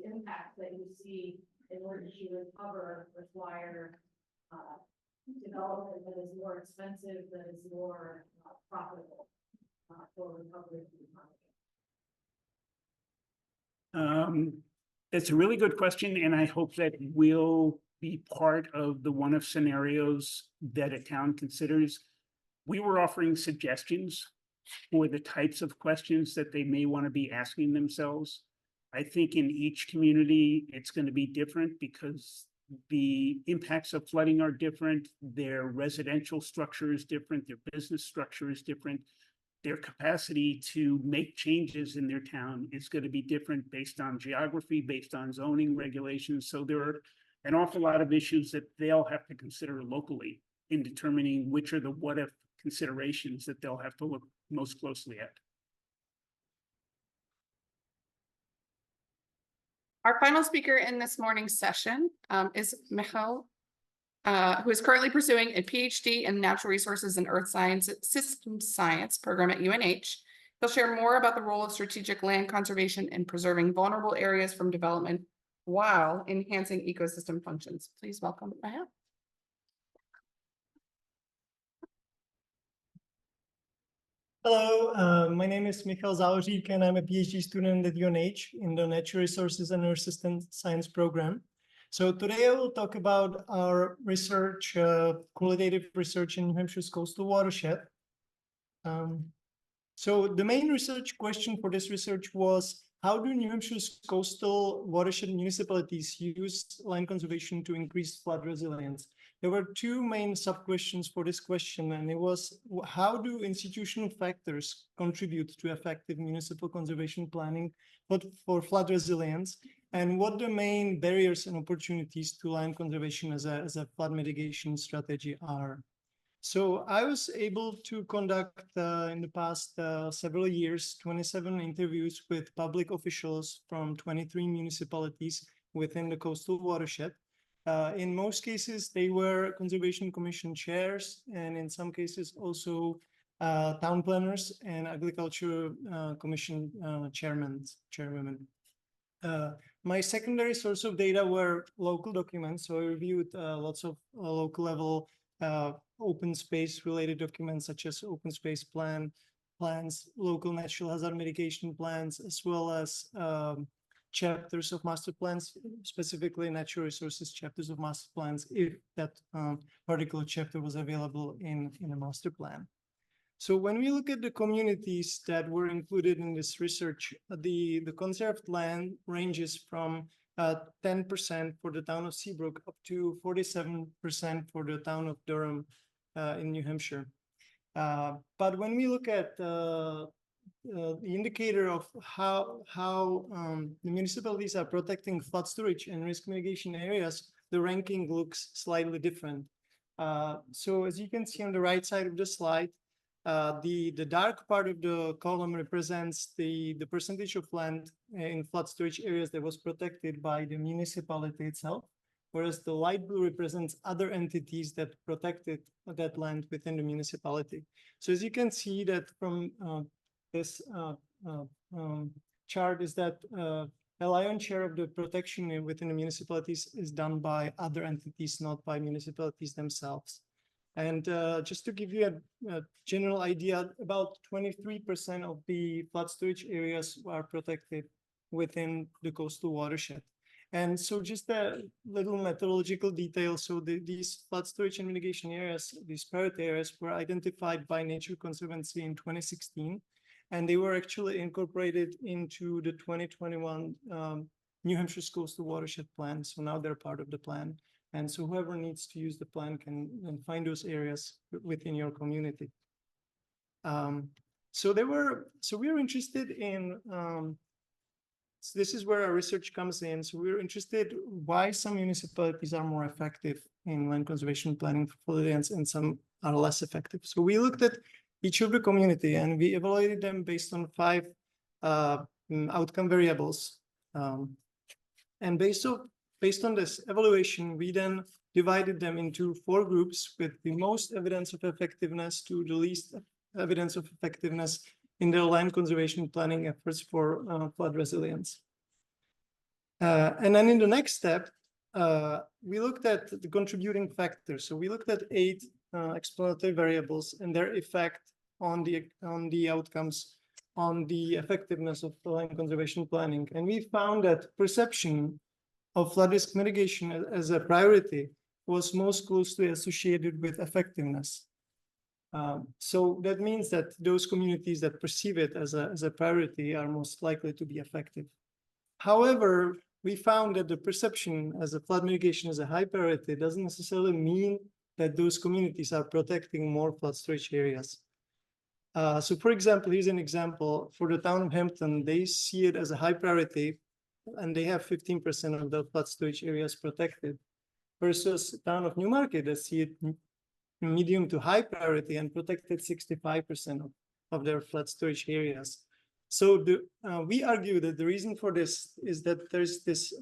impacts that you see in order to recover require development that is more expensive, that is more profitable for recovery of the economy. It's a really good question, and I hope that will be part of the one of scenarios that a town considers. We were offering suggestions for the types of questions that they may want to be asking themselves. I think in each community, it's going to be different because the impacts of flooding are different. Their residential structure is different. Their business structure is different. Their capacity to make changes in their town is going to be different based on geography, based on zoning regulations. So there are an awful lot of issues that they'll have to consider locally in determining which are the what if considerations that they'll have to look most closely at. Our final speaker in this morning's session is Michal, who is currently pursuing a PhD in Natural Resources and Earth Science Systems Science program at UNH. He'll share more about the role of strategic land conservation in preserving vulnerable areas from development while enhancing ecosystem functions. Please welcome Michal. Hello, my name is Michal Zahorik, and I'm a PhD student at UNH in the Natural Resources and Earth Systems Science program. So today I will talk about our research, qualitative research in New Hampshire's coastal watershed. So the main research question for this research was, how do New Hampshire's coastal watershed municipalities use land conservation to increase flood resilience? There were 2 main sub-questions for this question, and it was, how do institutional factors contribute to effective municipal conservation planning for flood resilience? And what the main barriers and opportunities to land conservation as a flood mitigation strategy are? So I was able to conduct in the past several years, 27 interviews with public officials from 23 municipalities within the coastal watershed. In most cases, they were Conservation Commission chairs, and in some cases also town planners and Agriculture Commission chairwomen. My secondary source of data were local documents. So I reviewed lots of local level open space related documents such as open space plans, local natural hazard mitigation plans, as well as chapters of master plans, specifically natural resources chapters of master plans, if that particular chapter was available in a master plan. So when we look at the communities that were included in this research, the conserved land ranges from 10% for the town of Seabrook up to 47% for the town of Durham in New Hampshire. But when we look at the indicator of how the municipalities are protecting flood storage and risk mitigation areas, the ranking looks slightly different. So as you can see on the right side of the slide, the dark part of the column represents the percentage of land in flood storage areas that was protected by the municipality itself, whereas the light blue represents other entities that protected that land within the municipality. So as you can see that from this chart is that a lion's share of the protection within the municipalities is done by other entities, not by municipalities themselves. And just to give you a general idea, about 23% of the flood storage areas are protected within the coastal watershed. And so just a little methodological detail. So these flood storage and mitigation areas, these priority areas, were identified by Nature Conservancy in 2016, and they were actually incorporated into the 2021 New Hampshire's Coastal Watershed Plan. So now they're part of the plan. And so whoever needs to use the plan can find those areas within your community. So we were interested in, so this is where our research comes in. So we're interested why some municipalities are more effective in land conservation planning for floodlands and some are less effective. So we looked at each of the community and we evaluated them based on 5 outcome variables. And based on this evaluation, we then divided them into 4 groups with the most evidence of effectiveness to the least evidence of effectiveness in their land conservation planning efforts for flood resilience. And then in the next step, we looked at the contributing factors. So we looked at 8 explanatory variables and their effect on the outcomes, on the effectiveness of land conservation planning. And we found that perception of flood risk mitigation as a priority was most closely associated with effectiveness. So that means that those communities that perceive it as a priority are most likely to be effective. However, we found that the perception as a flood mitigation as a high priority doesn't necessarily mean that those communities are protecting more flood storage areas. So for example, here's an example for the town of Hampton, they see it as a high priority and they have 15% of the flood storage areas protected versus the town of Newmarket that see it medium to high priority and protected 65% of their flood storage areas. So we argue that the reason for this is that there's this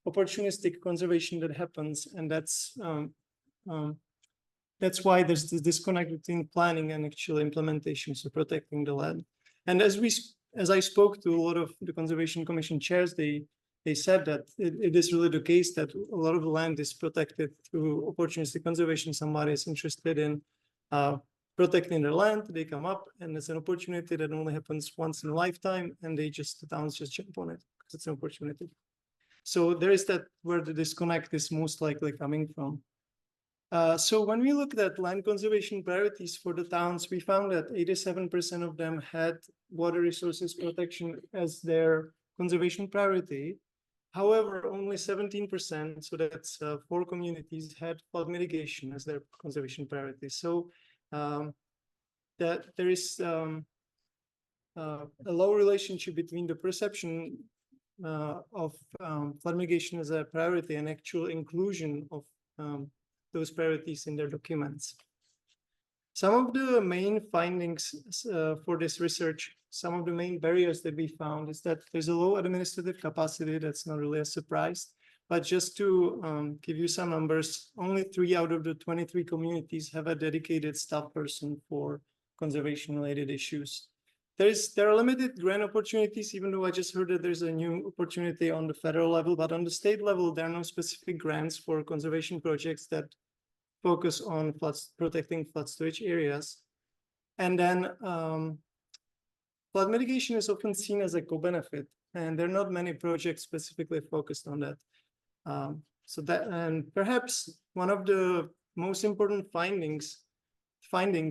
opportunistic conservation that happens, and that's why there's this disconnect between planning and actual implementation, so protecting the land. And as I spoke to a lot of the Conservation Commission chairs, they said that it is really the case that a lot of the land is protected through opportunistic conservation. Somebody is interested in protecting their land, they come up, and it's an opportunity that only happens once in a lifetime, and the towns just jump on it because it's an opportunity. So there is that where the disconnect is most likely coming from. So when we looked at land conservation priorities for the towns, we found that 87% of them had water resources protection as their conservation priority. However, only 17%, so that's 4 communities, had flood mitigation as their conservation priority. So that there is a low relationship between the perception of flood mitigation as a priority and actual inclusion of those priorities in their documents. Some of the main findings for this research, some of the main barriers that we found is that there's a low administrative capacity. That's not really a surprise, but just to give you some numbers, only 3 out of the 23 communities have a dedicated staff person for conservation related issues. There are limited grant opportunities, even though I just heard that there's a new opportunity on the federal level, but on the state level, there are no specific grants for conservation projects that focus on protecting flood storage areas. And then flood mitigation is often seen as a co-benefit, and there are not many projects specifically focused on that. And perhaps one of the most important finding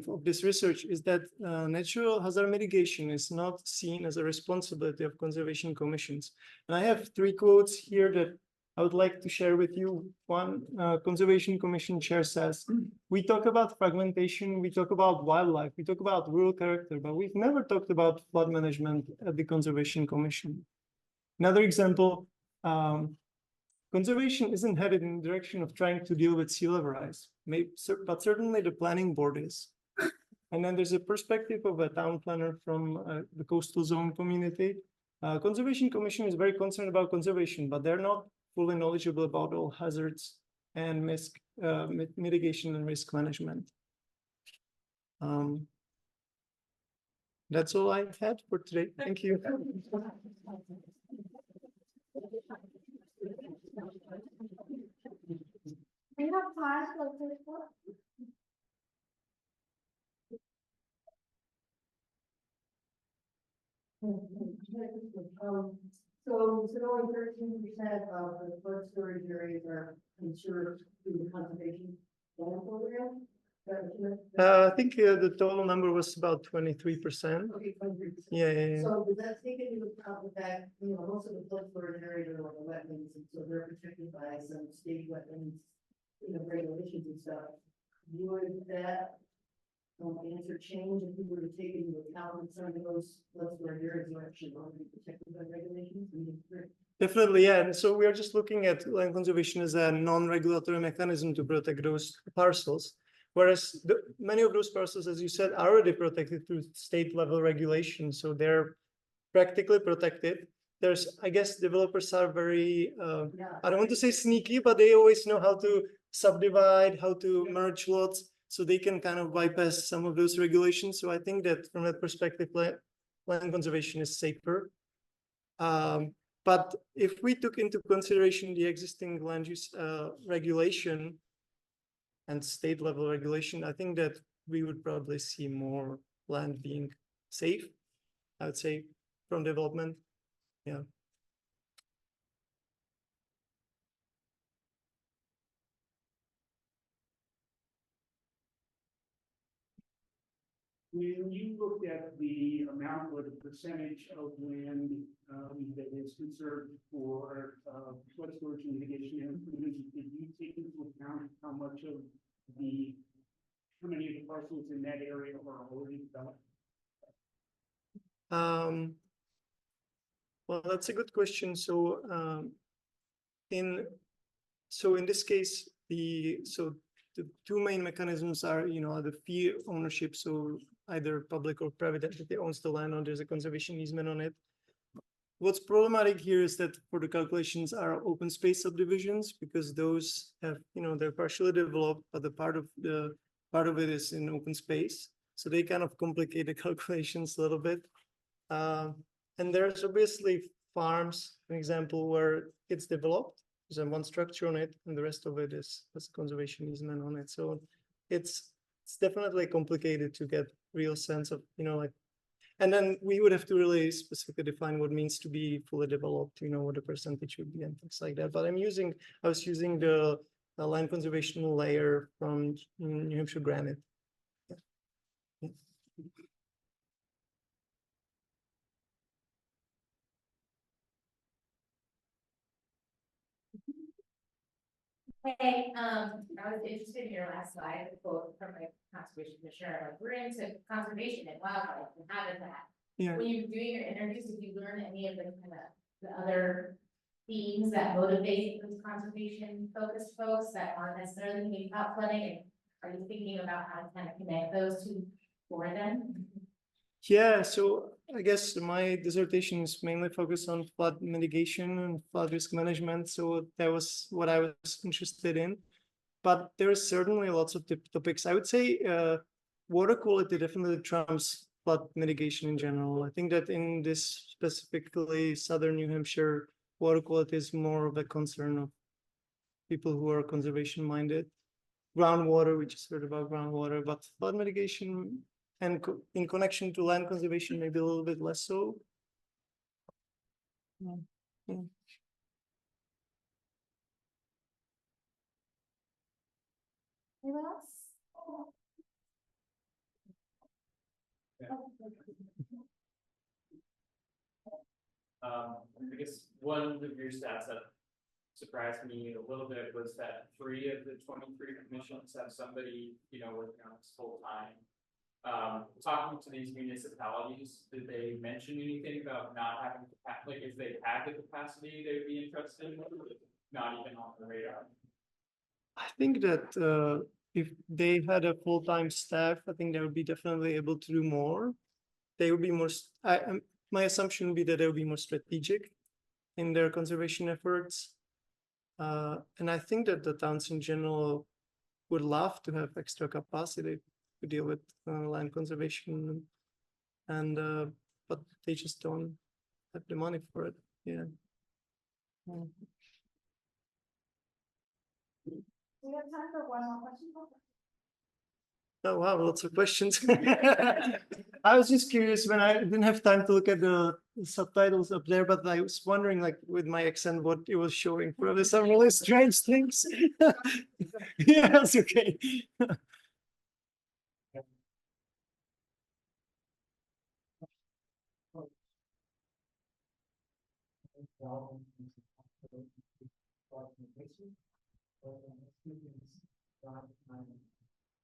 of this research is that natural hazard mitigation is not seen as a responsibility of conservation commissions. And I have 3 quotes here that I would like to share with you. One, Conservation Commission chair says, we talk about fragmentation, we talk about wildlife, we talk about rural character, but we've never talked about flood management at the Conservation Commission. Another example, conservation isn't headed in the direction of trying to deal with sea level rise, but certainly the planning board is. And then there's a perspective of a town planner from the coastal zone community. Conservation Commission is very concerned about conservation, but they're not fully knowledgeable about all hazards and mitigation and risk management. That's all I had for today. Thank you. We have time for this one. So only 13% of the flood storage areas are insured through the conservation plan program. I think the total number was about 23%. Okay, 23%. Yeah. So does that take into account the fact, most of the flood storage areas are like wetlands, and so they're protected by some state wetlands, regulations and stuff. Would that answer change if we were to take into account that some of those flood storage areas are actually already protected by regulations? Definitely, yeah. And so we are just looking at land conservation as a non-regulatory mechanism to protect those parcels. Whereas many of those parcels, as you said, are already protected through state level regulation. So they're practically protected. I guess developers are very, I don't want to say sneaky, but they always know how to subdivide, how to merge lots, so they can kind of bypass some of those regulations. So I think that from that perspective, land conservation is safer. But if we took into consideration the existing land use regulation and state level regulation, I think that we would probably see more land being safe, I would say, from development. Yeah. When you looked at the amount or the percentage of land that is conserved for flood storage and mitigation, did you take into account how many of the parcels in that area are already developed? Well, that's a good question. So in this case, the 2 main mechanisms are, the fee ownership. So either public or private entity owns the land, or there's a conservation easement on it. What's problematic here is that for the calculations are open space subdivisions, because those have, they're partially developed, but the part of it is in open space. So they kind of complicate the calculations a little bit. And there's obviously farms, for example, where it's developed. There's one structure on it, and the rest of it is conservation easement on it. So it's definitely complicated to get real sense of, and then we would have to really specifically define what it means to be fully developed, what the percentage would be and things like that. But I was using the land conservation layer from New Hampshire Granite. Yeah. Hey, I was interested in your last slide, the quote from the conservation commissioner, we're into conservation and wildlife and habitat. Yeah. When you were doing your interviews, did you learn any of the other themes that motivate those conservation focused folks that aren't necessarily thinking about flooding? And are you thinking about how to kind of connect those two for them? Yeah, so I guess my dissertation is mainly focused on flood mitigation and flood risk management. So that was what I was interested in. But there are certainly lots of topics. I would say water quality definitely trumps flood mitigation in general. I think that in this specifically southern New Hampshire, water quality is more of a concern of people who are conservation minded. Groundwater, we just heard about groundwater, but flood mitigation and in connection to land conservation, maybe a little bit less so. Yeah. Yeah. Anyone else? I guess one of your stats that surprised me a little bit was that 3 of the 23 commissions have somebody, working on this full time. Talking to these municipalities, did they mention anything about not having, like if they had the capacity, they would be interested in, not even on the radar? I think that if they had a full-time staff, I think they would be definitely able to do more. They would be more, my assumption would be that they would be more strategic in their conservation efforts. And I think that the towns in general would love to have extra capacity to deal with land conservation, and but they just don't have the money for it. Yeah. We have time for one more question. Oh wow, lots of questions. I was just curious when I didn't have time to look at the subtitles up there, but I was wondering, like, with my accent, what it was showing. Probably some really strange things. Yeah, that's okay.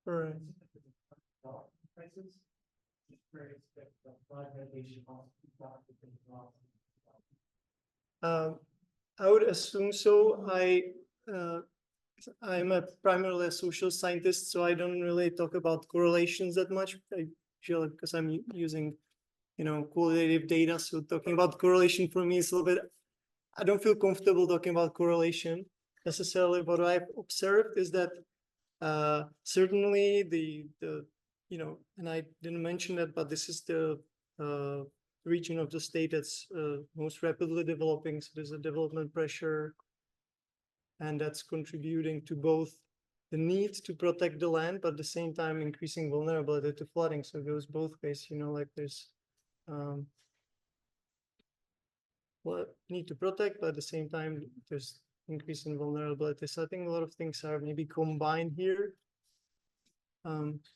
Right. I would assume so. I'm primarily a social scientist, so I don't really talk about correlations that much. I feel because I'm using, qualitative data. So talking about correlation for me is a little bit, I don't feel comfortable talking about correlation necessarily. What I've observed is that certainly the and I didn't mention that, but this is the region of the state that's most rapidly developing. So there's a development pressure, and that's contributing to both the need to protect the land, but at the same time increasing vulnerability to flooding. So it goes both ways, like there's need to protect, but at the same time there's increase in vulnerability. So I think a lot of things are maybe combined here.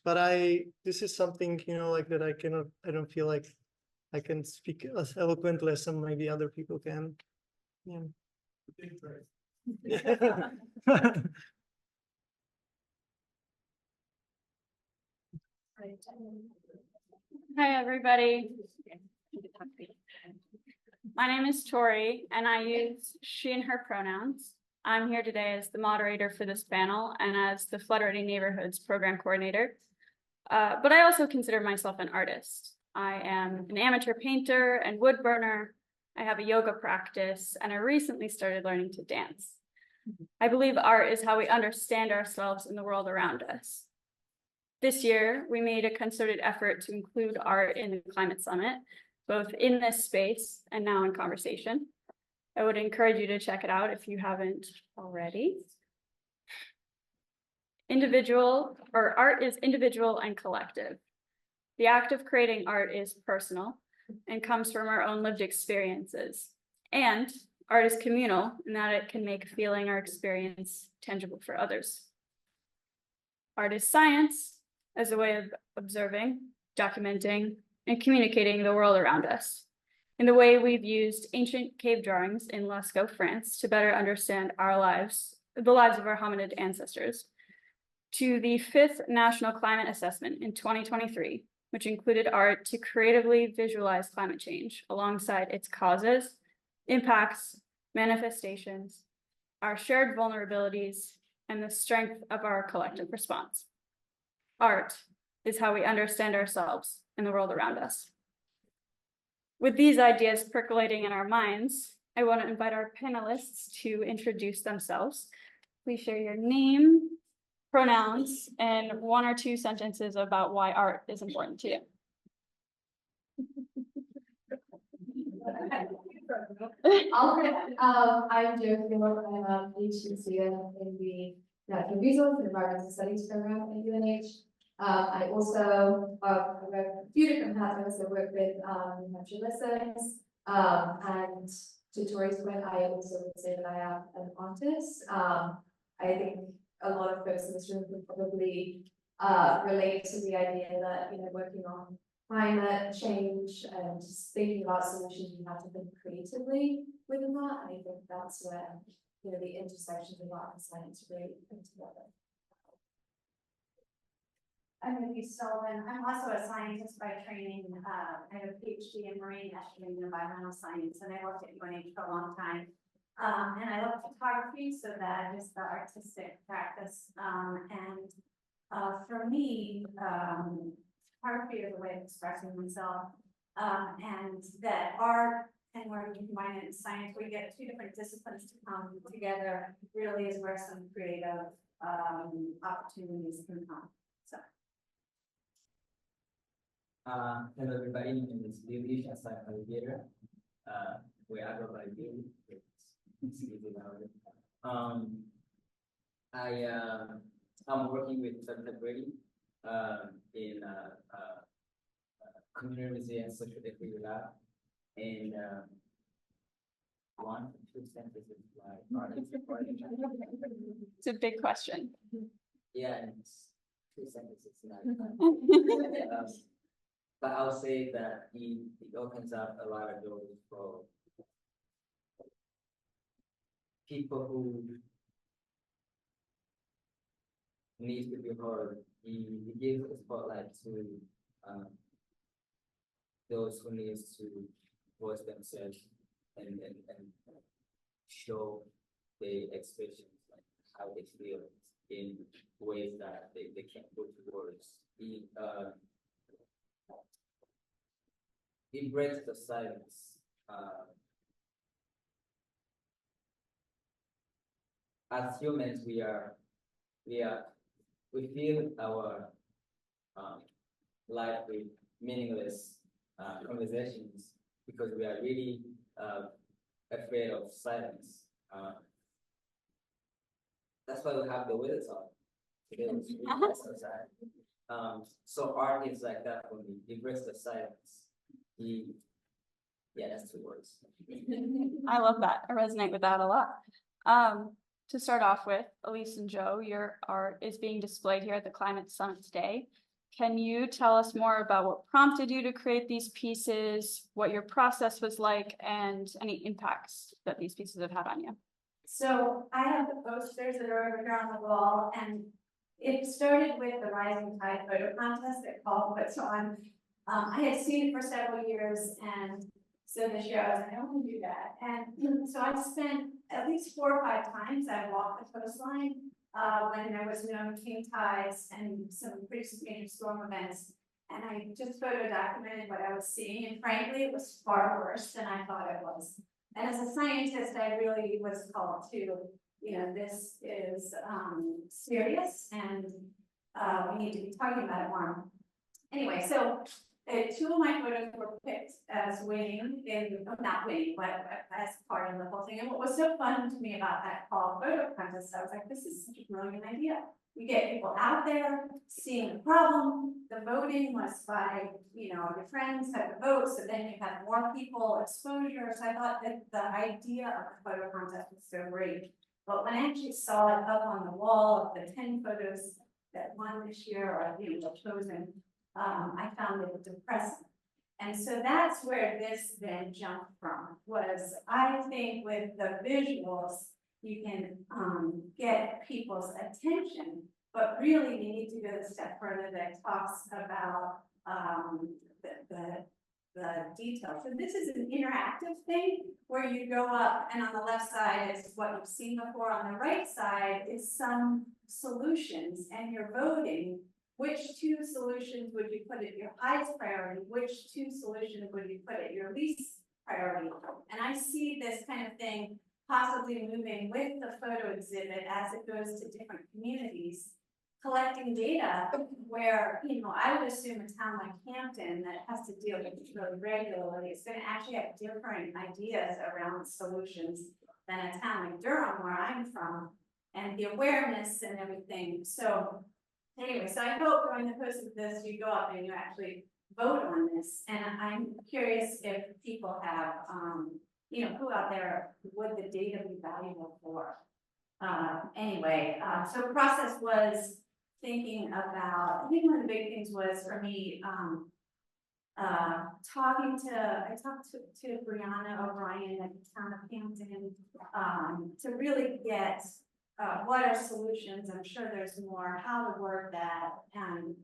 But this is something, like that I don't feel like I can speak as eloquently as some maybe other people can. Yeah. Hi, everybody. My name is Tori, and I use she and her pronouns. I'm here today as the moderator for this panel and as the Flood Ready Neighborhoods program coordinator. But I also consider myself an artist. I am an amateur painter and wood burner. I have a yoga practice, and I recently started learning to dance. I believe art is how we understand ourselves in the world around us. This year, we made a concerted effort to include art in the Climate Summit, both in this space and now in conversation. I would encourage you to check it out if you haven't already. Art is individual and collective. The act of creating art is personal and comes from our own lived experiences. And art is communal in that it can make a feeling or experience tangible for others. Art is science as a way of observing, documenting, and communicating the world around us. In the way we've used ancient cave drawings in Lascaux, France, to better understand our lives, the lives of our hominid ancestors, to the 5th National Climate Assessment in 2023, which included art to creatively visualize climate change alongside its causes, impacts, manifestations, our shared vulnerabilities, and the strength of our collective response. Art is how we understand ourselves and the world around us. With these ideas percolating in our minds, I want to invite our panelists to introduce themselves. Please share your name, pronouns, and 1 or 2 sentences about why art is important to you. I'm Jayne, I'm a PhD student in the Natural Resource and Environmental Studies program at UNH. I also have a few different hats. I work with New Hampshire listens, and to Tori's point, I also would say that I am an artist. I think a lot of folks in this room would probably relate to the idea that, you know, working on climate change and just thinking about solutions, you have to think creatively within that. And I think that's where, you know, the intersections of art and science really come together. I'm Elise Sullivan. I'm also a scientist by training. I have a PhD in marine estuary and environmental science, and I worked at UNH for a long time. And I love photography, so that is the artistic practice. For me, photography is a way of expressing myself, and that art, and where we combine it in science, we get two different disciplines to come together, really is where some creative opportunities can come. So. Hello everybody, my name is Lynn, as I'm Karugira. We're HydroPredictions. I'm working with Dr. Brady in community resilience social equity lab, and 1 to 2 sentences like It's a big question. yeah, and it's 2 sentences. But I'll say that it opens up a lot of doors for people who need to be heard. He gives a spotlight to those who need to voice themselves and show the expressions, like how they feel in ways that they can't put to words. It breaks the silence. As humans, we feel our life with meaningless conversations because we are really afraid of silence. That's why we have the weather talk. Today was really nice outside. So art is like that for me. It breaks the silence. Yeah, that's 2 words. I love that. I resonate with that a lot. To start off with, Elise and Joe, your art is being displayed here at the Climate Summit today. Can you tell us more about what prompted you to create these pieces, what your process was like, and any impacts that these pieces have had on you? So I have the posters that are over here on the wall, and it started with the Rising Tide photo contest that Paul puts on. I had seen it for several years, and so this year I was like, I want to do that. And so I spent at least 4 or 5 times I walked the coastline when there was no king tides and some pretty substantial storm events. And I just photo documented what I was seeing, and frankly, it was far worse than I thought it was. And as a scientist, I really was called to, you know, this is serious, and we need to be talking about it more. Anyway, so 2 of my photos were picked as winning not winning, but as part of the whole thing. And what was so fun to me about that fall photo contest, I was like, this is such a brilliant idea. You get people out there seeing the problem. The voting was by, you know, your friends had to vote, so then you had more people exposure. So I thought that the idea of the photo contest was so great. But when I actually saw it up on the wall of the 10 photos that won this year, or you know, chosen, I found it depressing. And so that's where this then jumped from, was I think with the visuals, you can get people's attention, but really you need to go a step further that talks about the details. So this is an interactive thing where you go up, and on the left side is what you've seen before. On the right side is some solutions, and you're voting. Which 2 solutions would you put at your highest priority? Which 2 solutions would you put at your least priority? And I see this kind of thing possibly moving with the photo exhibit as it goes to different communities collecting data where, you know, I would assume a town like Hampton that has to deal with this really regularly, is gonna actually have different ideas around solutions than a town like Durham, where I'm from, and the awareness and everything. So anyway, so I hope during the course of this, you go up and you actually vote on this. And I'm curious if people have, you know, who out there would the data be valuable for? Anyway, so the process was thinking about, I think one of the big things was for me, I talked to Brianna O'Brien at the town of Hampton, to really get, what are solutions, I'm sure there's more, how to word that, and,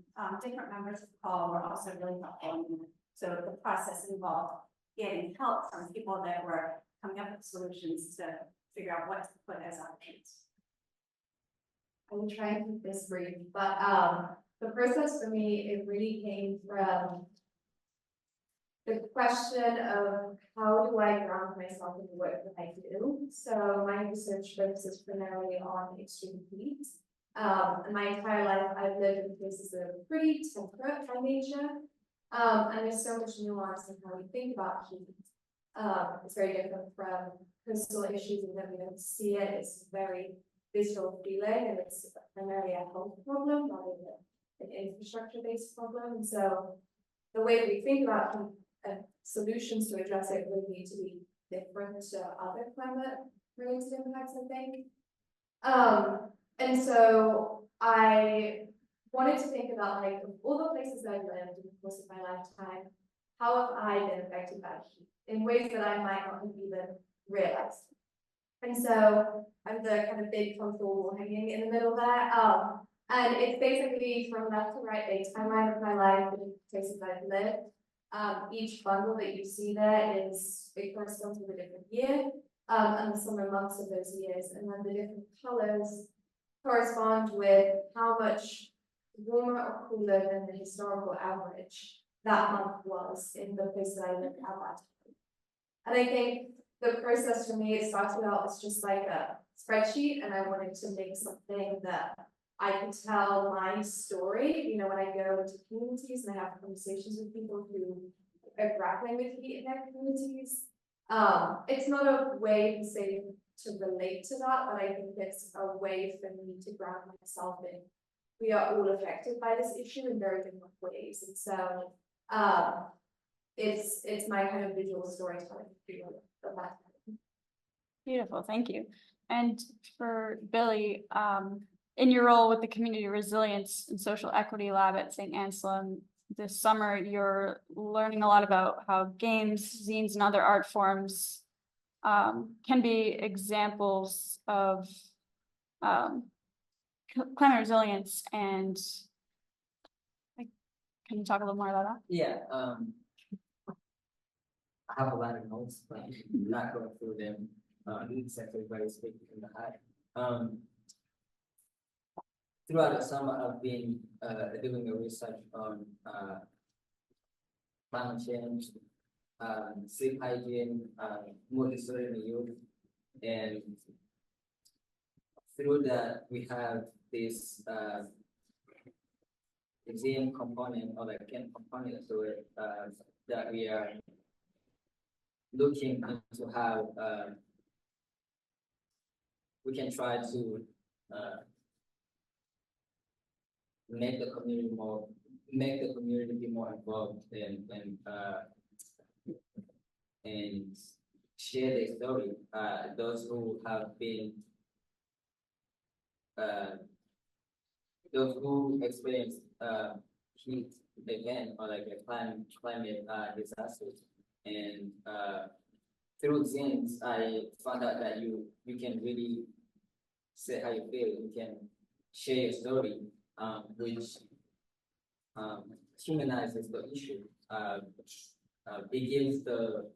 different members of the call were also really helpful. So the process involved getting help from people that were coming up with solutions to figure out what to put as options. I will try and keep this brief, but the process for me, it really came from the question of how do I ground myself in the work that I do. So my research focuses primarily on extreme heat. And my entire life I've lived in places that are pretty temperate by nature. And there's so much nuance in how we think about heat. It's very different from coastal issues in that we don't see it. It's very visual feeling, and it's primarily a health problem rather than an infrastructure-based problem. And so the way that we think about solutions to address it would need to be different to other climate-related impacts, I think. And so I wanted to think about, like, all the places that I've lived in the course of my lifetime, how have I been affected by heat in ways that I might not have even realized. And so I'm the kind of big comfortable wall hanging in the middle there. And it's basically from left to right a timeline of my life, the places I've lived. Each bundle that you see there it corresponds with a different year, and the summer months of those years. And then the different colors correspond with how much warmer or cooler than the historical average that month was in the place that I lived at that time. And I think the process for me, it started out as just like a spreadsheet, and I wanted to make something that I could tell my story. You know, when I go into communities and I have conversations with people who are grappling with heat in their communities, it's not a way to say to relate to that, but I think it's a way for me to ground myself in. We are all affected by this issue in very different ways, and so it's my kind of visual storytelling of that. Beautiful, thank you. And for Billy, in your role with the Community Resilience and Social Equity Lab at St. Anselm this summer, you're learning a lot about how games, zines, and other art forms can be examples of climate resilience. And can you talk a little more about that? Yeah, I have a lot of notes, but I'm not going through them. Since everybody's speaking in the high. Throughout the summer, I've been doing a research on climate change, sleep hygiene, multi-story in the youth, and through that we have this museum component or like camp component to it that we are looking into how we can try to make the community be more involved and share their story. Those who have been those who experience heat event or like a climate disasters, and through zines, I found out that you can really say how you feel. You can share your story, which humanizes the issue. It gives the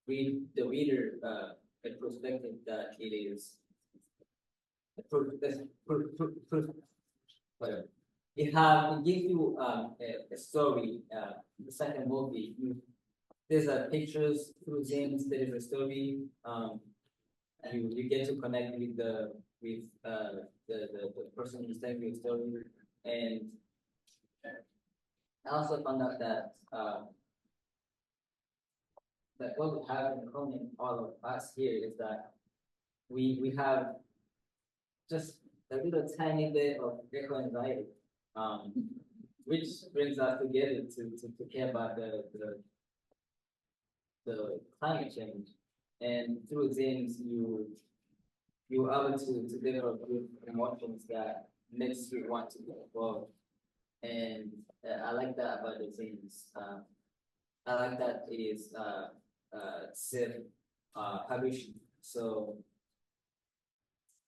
reader a perspective that it is. Whatever. It gives you a story. The second movie, there's pictures through zines. There is a story. you get to connect with the person who's telling you a story. And I also found out that that what we have in common, all of us here, is that we have just a little tiny bit of eco anxiety, which brings us together to care about the climate change. And through things you're able to develop good emotions that makes you want to get involved. And I like that about the things. I like that it is self-publishing. So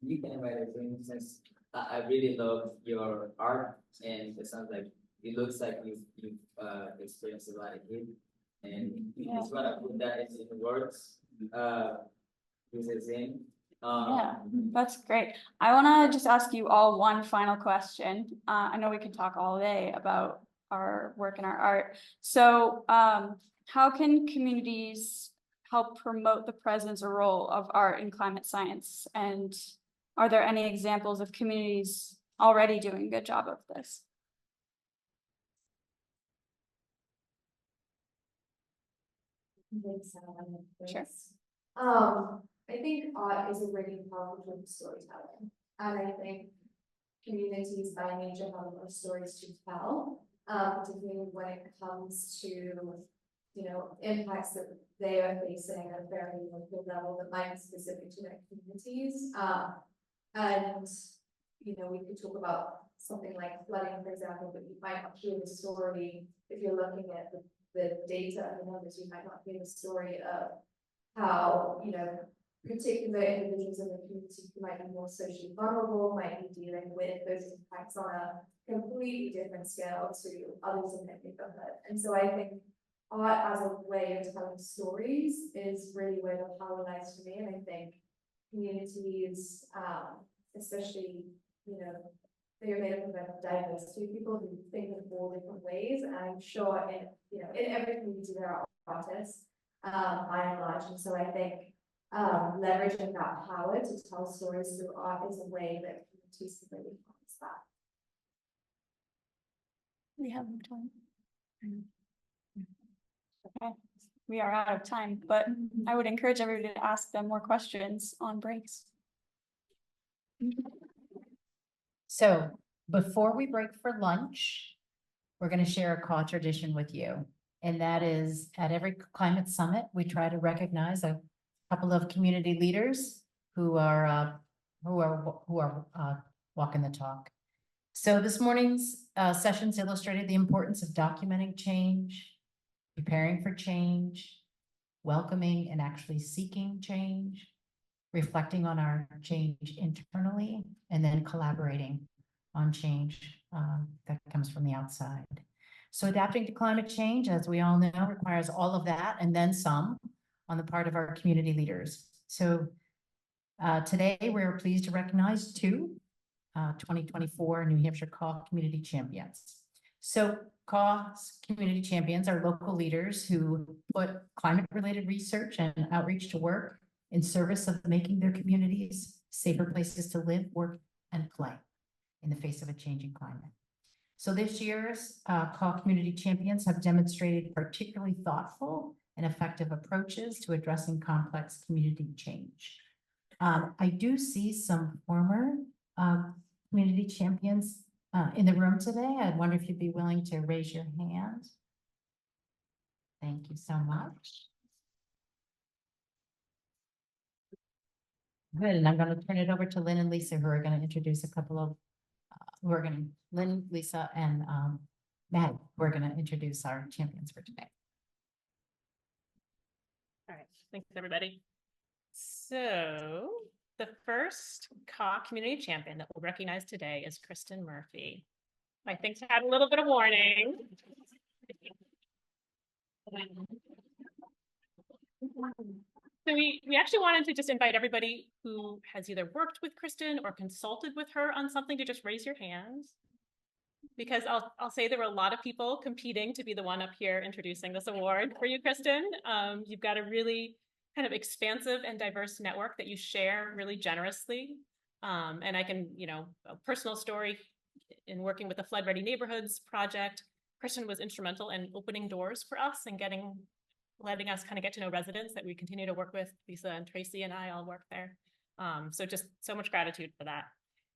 you can write a thing, since I really love your art, and it sounds like it looks like you've experienced a lot of it, and you just want to put that into words. With a thing. Yeah, that's great. I want to just ask you all one final question. I know we could talk all day about our work and our art. So how can communities help promote the presence or role of art in climate science? And are there any examples of communities already doing a good job of this? Sure. I think art is a really powerful tool for storytelling. And I think communities by nature have a lot of stories to tell, particularly when it comes to, impacts that they are facing at a very local level that might be specific to their communities. And, we could talk about something like flooding, for example, but you might not hear the story if you're looking at the data and the numbers. You might not hear the story of how, particular individuals in the community who might be more socially vulnerable might be dealing with those impacts on a completely different scale to others in their neighborhood. And so I think art as a way of telling stories is really where the power lies for me. And I think communities, especially, they are made up of a diversity of people who think in all different ways. And I'm sure in every community there are artists, by and large. And so I think leveraging that power to tell stories through art is a way that communities can really harness that. We have time. Okay, we are out of time, but I would encourage everybody to ask them more questions on breaks. So before we break for lunch, we're going to share a CAW tradition with you. And that is, at every climate summit, we try to recognize a couple of community leaders who are walking the talk. So this morning's sessions illustrated the importance of documenting change, preparing for change, welcoming and actually seeking change, reflecting on our change internally, and then collaborating on change that comes from the outside. So adapting to climate change, as we all know, requires all of that and then some on the part of our community leaders. So today we're pleased to recognize two 2024 New Hampshire CAW Community Champions. So CAW's community champions are local leaders who put climate-related research and outreach to work in service of making their communities safer places to live, work, and play in the face of a changing climate. So this year's CAW Community Champions have demonstrated particularly thoughtful and effective approaches to addressing complex community change. I do see some former community champions in the room today. I wonder if you'd be willing to raise your hand. Thank you so much. Good, and I'm going to turn it over to Lynn and Lisa, who are going to introduce a couple of, Lynn, Lisa, and Maddie, who are going to introduce our champions for today. All right, thanks everybody. So the first CAW community champion that we'll recognize today is Kristen Murphy. I think she had a little bit of warning. So we actually wanted to just invite everybody who has either worked with Kristen or consulted with her on something to just raise your hands. Because I'll say there were a lot of people competing to be the one up here introducing this award for you, Kristen. You've got a really kind of expansive and diverse network that you share really generously. And I can, a personal story in working with the Flood Ready Neighborhoods project, Kristen was instrumental in opening doors for us and letting us kind of get to know residents that we continue to work with. Lisa and Tracy and I all work there. So just so much gratitude for that.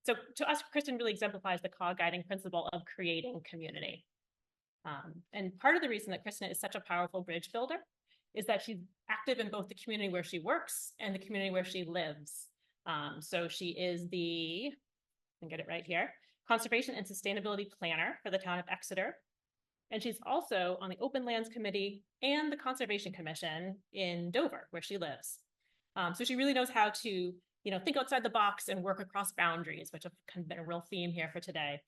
So to us, Kristen really exemplifies the CAW guiding principle of creating community. And part of the reason that Kristen is such a powerful bridge builder is that she's active in both the community where she works and the community where she lives. So she is I can get it right here, Conservation and Sustainability Planner for the town of Exeter. And she's also on the Open Lands Committee and the Conservation Commission in Dover, where she lives. So she really knows how to, think outside the box and work across boundaries, which have kind of been a real theme here for today.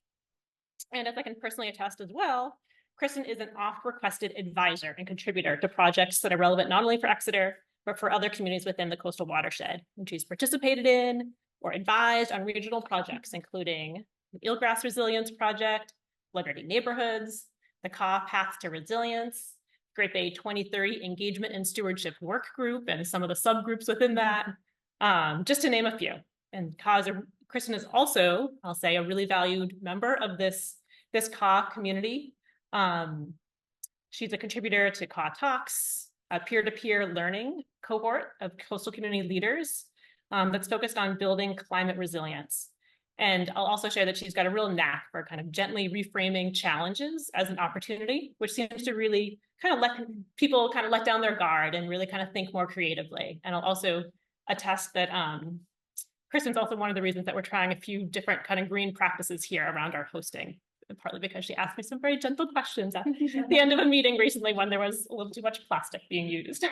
And as I can personally attest as well, Kristen is an oft-requested advisor and contributor to projects that are relevant not only for Exeter, but for other communities within the coastal watershed. And she's participated in or advised on regional projects, including the Eelgrass Resilience Project, Flood Ready Neighborhoods, the CAW Path to Resilience, Great Bay 2030 Engagement and Stewardship Work Group, and some of the subgroups within that, just to name a few. And Kristen is also, I'll say, a really valued member of this CAW community. She's a contributor to CAW Talks, a peer-to-peer learning cohort of coastal community leaders that's focused on building climate resilience. And I'll also share that she's got a real knack for kind of gently reframing challenges as an opportunity, which seems to really kind of let people kind of let down their guard and really kind of think more creatively. And I'll also attest that Kristen's also one of the reasons that we're trying a few different kind of green practices here around our hosting, partly because she asked me some very gentle questions at the end of a meeting recently when there was a little too much plastic being used.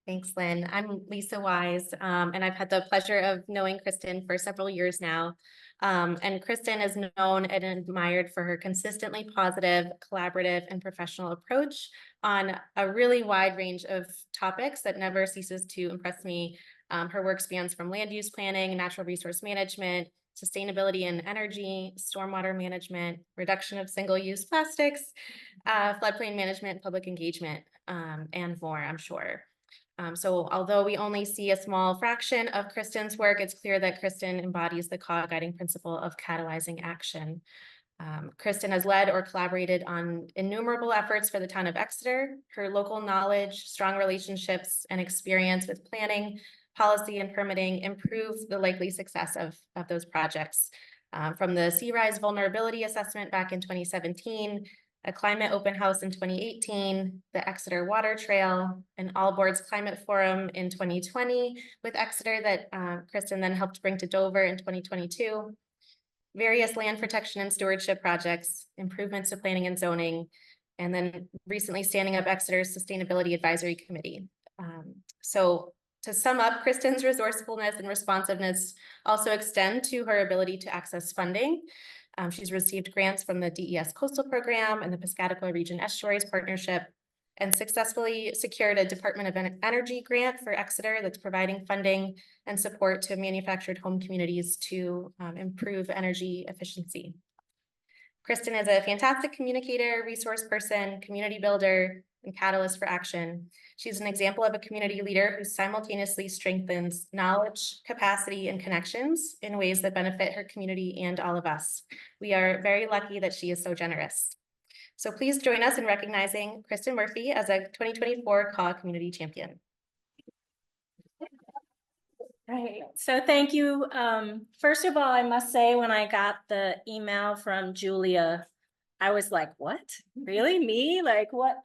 Thanks, Lynn. I'm Lisa Wise, and I've had the pleasure of knowing Kristen for several years now. And Kristen is known and admired for her consistently positive, collaborative, and professional approach on a really wide range of topics that never ceases to impress me. Her work spans from land use planning, natural resource management, sustainability and energy, stormwater management, reduction of single-use plastics, floodplain management, public engagement, and more, I'm sure. So although we only see a small fraction of Kristen's work, it's clear that Kristen embodies the CAW guiding principle of catalyzing action. Kristen has led or collaborated on innumerable efforts for the town of Exeter. Her local knowledge, strong relationships, and experience with planning, policy, and permitting improve the likely success of those projects. From the Sea Rise Vulnerability Assessment back in 2017, a climate open house in 2018, the Exeter Water Trail, an all boards climate forum in 2020 with Exeter that Kristen then helped bring to Dover in 2022, various land protection and stewardship projects, improvements to planning and zoning, and then recently standing up Exeter's Sustainability Advisory Committee. So to sum up, Kristen's resourcefulness and responsiveness also extend to her ability to access funding. She's received grants from the DES Coastal Program and the Piscataqua Region Estuaries Partnership, and successfully secured a Department of Energy grant for Exeter that's providing funding and support to manufactured home communities to improve energy efficiency. Kristen is a fantastic communicator, resource person, community builder, and catalyst for action. She's an example of a community leader who simultaneously strengthens knowledge, capacity, and connections in ways that benefit her community and all of us. We are very lucky that she is so generous. So please join us in recognizing Kristen Murphy as a 2024 CAW Community Champion. Right, so thank you. First of all, I must say when I got the email from Julia, I was like, what? Really? Me? Like what?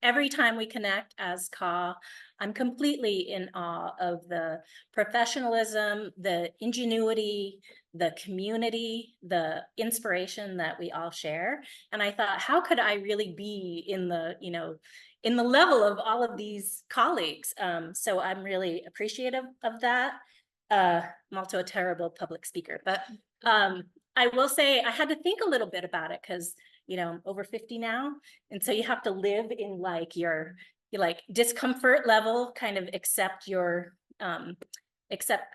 Every time we connect as CAW, I'm completely in awe of the professionalism, the ingenuity, the community, the inspiration that we all share. And I thought, how could I really be in the, in the level of all of these colleagues? So I'm really appreciative of that. I'm also a terrible public speaker, but I will say I had to think a little bit about it because I'm over 50 now. And so you have to live in like your discomfort level, kind of accept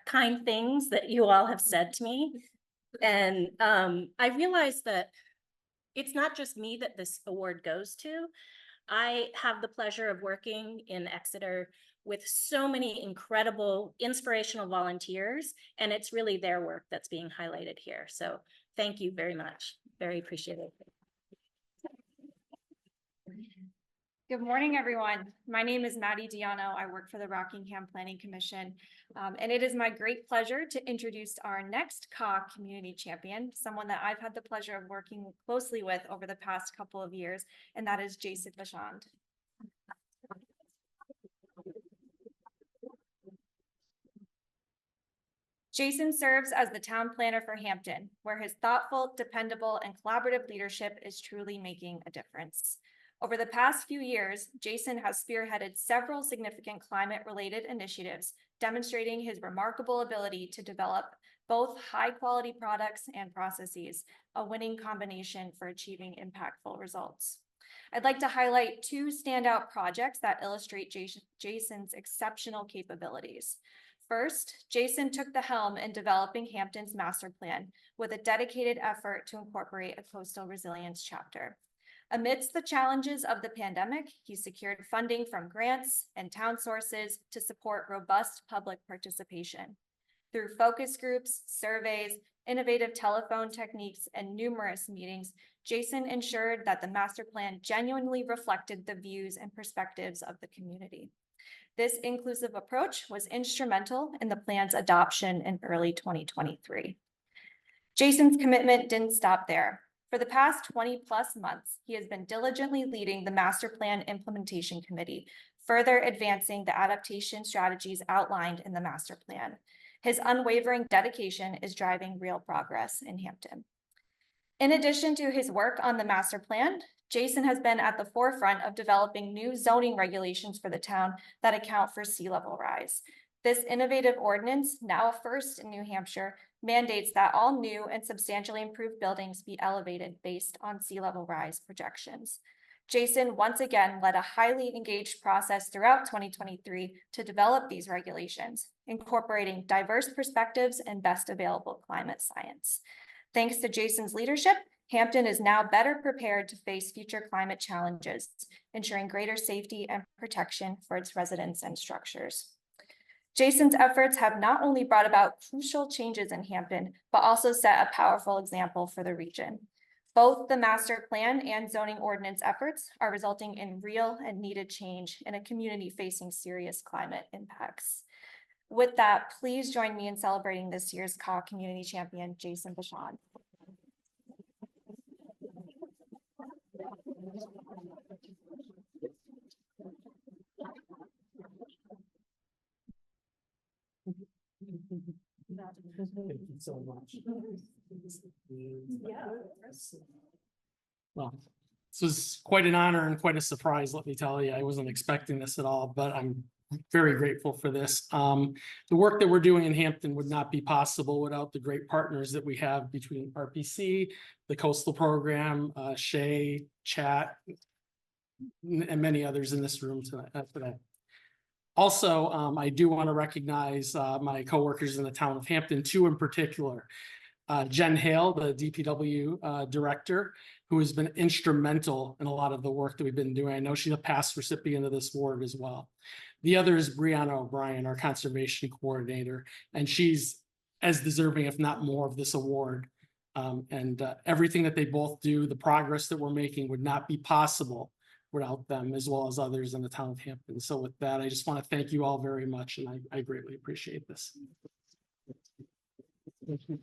kind things that you all have said to me. And I realized that it's not just me that this award goes to. I have the pleasure of working in Exeter with so many incredible, inspirational volunteers, and it's really their work that's being highlighted here. So thank you very much. Very appreciative. Good morning, everyone. My name is Maddie, DiIonno. I work for the Rockingham Planning Commission. And it is my great pleasure to introduce our next CAW Community Champion, someone that I've had the pleasure of working closely with over the past couple of years, and that is Jayne Vachand. Jayne serves as the town planner for Hampton, where his thoughtful, dependable, and collaborative leadership is truly making a difference. Over the past few years, Jayne has spearheaded several significant climate-related initiatives, demonstrating his remarkable ability to develop both high-quality products and processes, a winning combination for achieving impactful results. I'd like to highlight two standout projects that illustrate Jayne's exceptional capabilities. First, Jayne took the helm in developing Hampton's master plan with a dedicated effort to incorporate a coastal resilience chapter. Amidst the challenges of the pandemic, he secured funding from grants and town sources to support robust public participation. Through focus groups, surveys, innovative telephone techniques, and numerous meetings, Jayne ensured that the master plan genuinely reflected the views and perspectives of the community. This inclusive approach was instrumental in the plan's adoption in early 2023. Jayne's commitment didn't stop there. For the past 20 plus months, he has been diligently leading the Master Plan Implementation Committee, further advancing the adaptation strategies outlined in the Master Plan. His unwavering dedication is driving real progress in Hampton. In addition to his work on the Master Plan, Jayne has been at the forefront of developing new zoning regulations for the town that account for sea level rise. This innovative ordinance, now a first in New Hampshire, mandates that all new and substantially improved buildings be elevated based on sea level rise projections. Jayne once again led a highly engaged process throughout 2023 to develop these regulations, incorporating diverse perspectives and best available climate science. Thanks to Jayne's leadership, Hampton is now better prepared to face future climate challenges, ensuring greater safety and protection for its residents and structures. Jayne's efforts have not only brought about crucial changes in Hampton, but also set a powerful example for the region. Both the master plan and zoning ordinance efforts are resulting in real and needed change in a community facing serious climate impacts. With that, please join me in celebrating this year's CAW Community Champion, Jayne Vachand. Thank you so much. Well, this was quite an honor and quite a surprise, let me tell you. I wasn't expecting this at all, but I'm very grateful for this. The work that we're doing in Hampton would not be possible without the great partners that we have between RPC, the Coastal Program, SHEA, Chat, and many others in this room today. Also, I do want to recognize my coworkers in the town of Hampton, two in particular. Jen Hale, the DPW director, who has been instrumental in a lot of the work that we've been doing. I know she's a past recipient of this award as well. The other is Brianna O'Brien, our conservation coordinator, and she's as deserving, if not more, of this award. Everything that they both do, the progress that we're making would not be possible without them, as well as others in the town of Hampton. So with that, I just want to thank you all very much, and I greatly appreciate this. Thank you.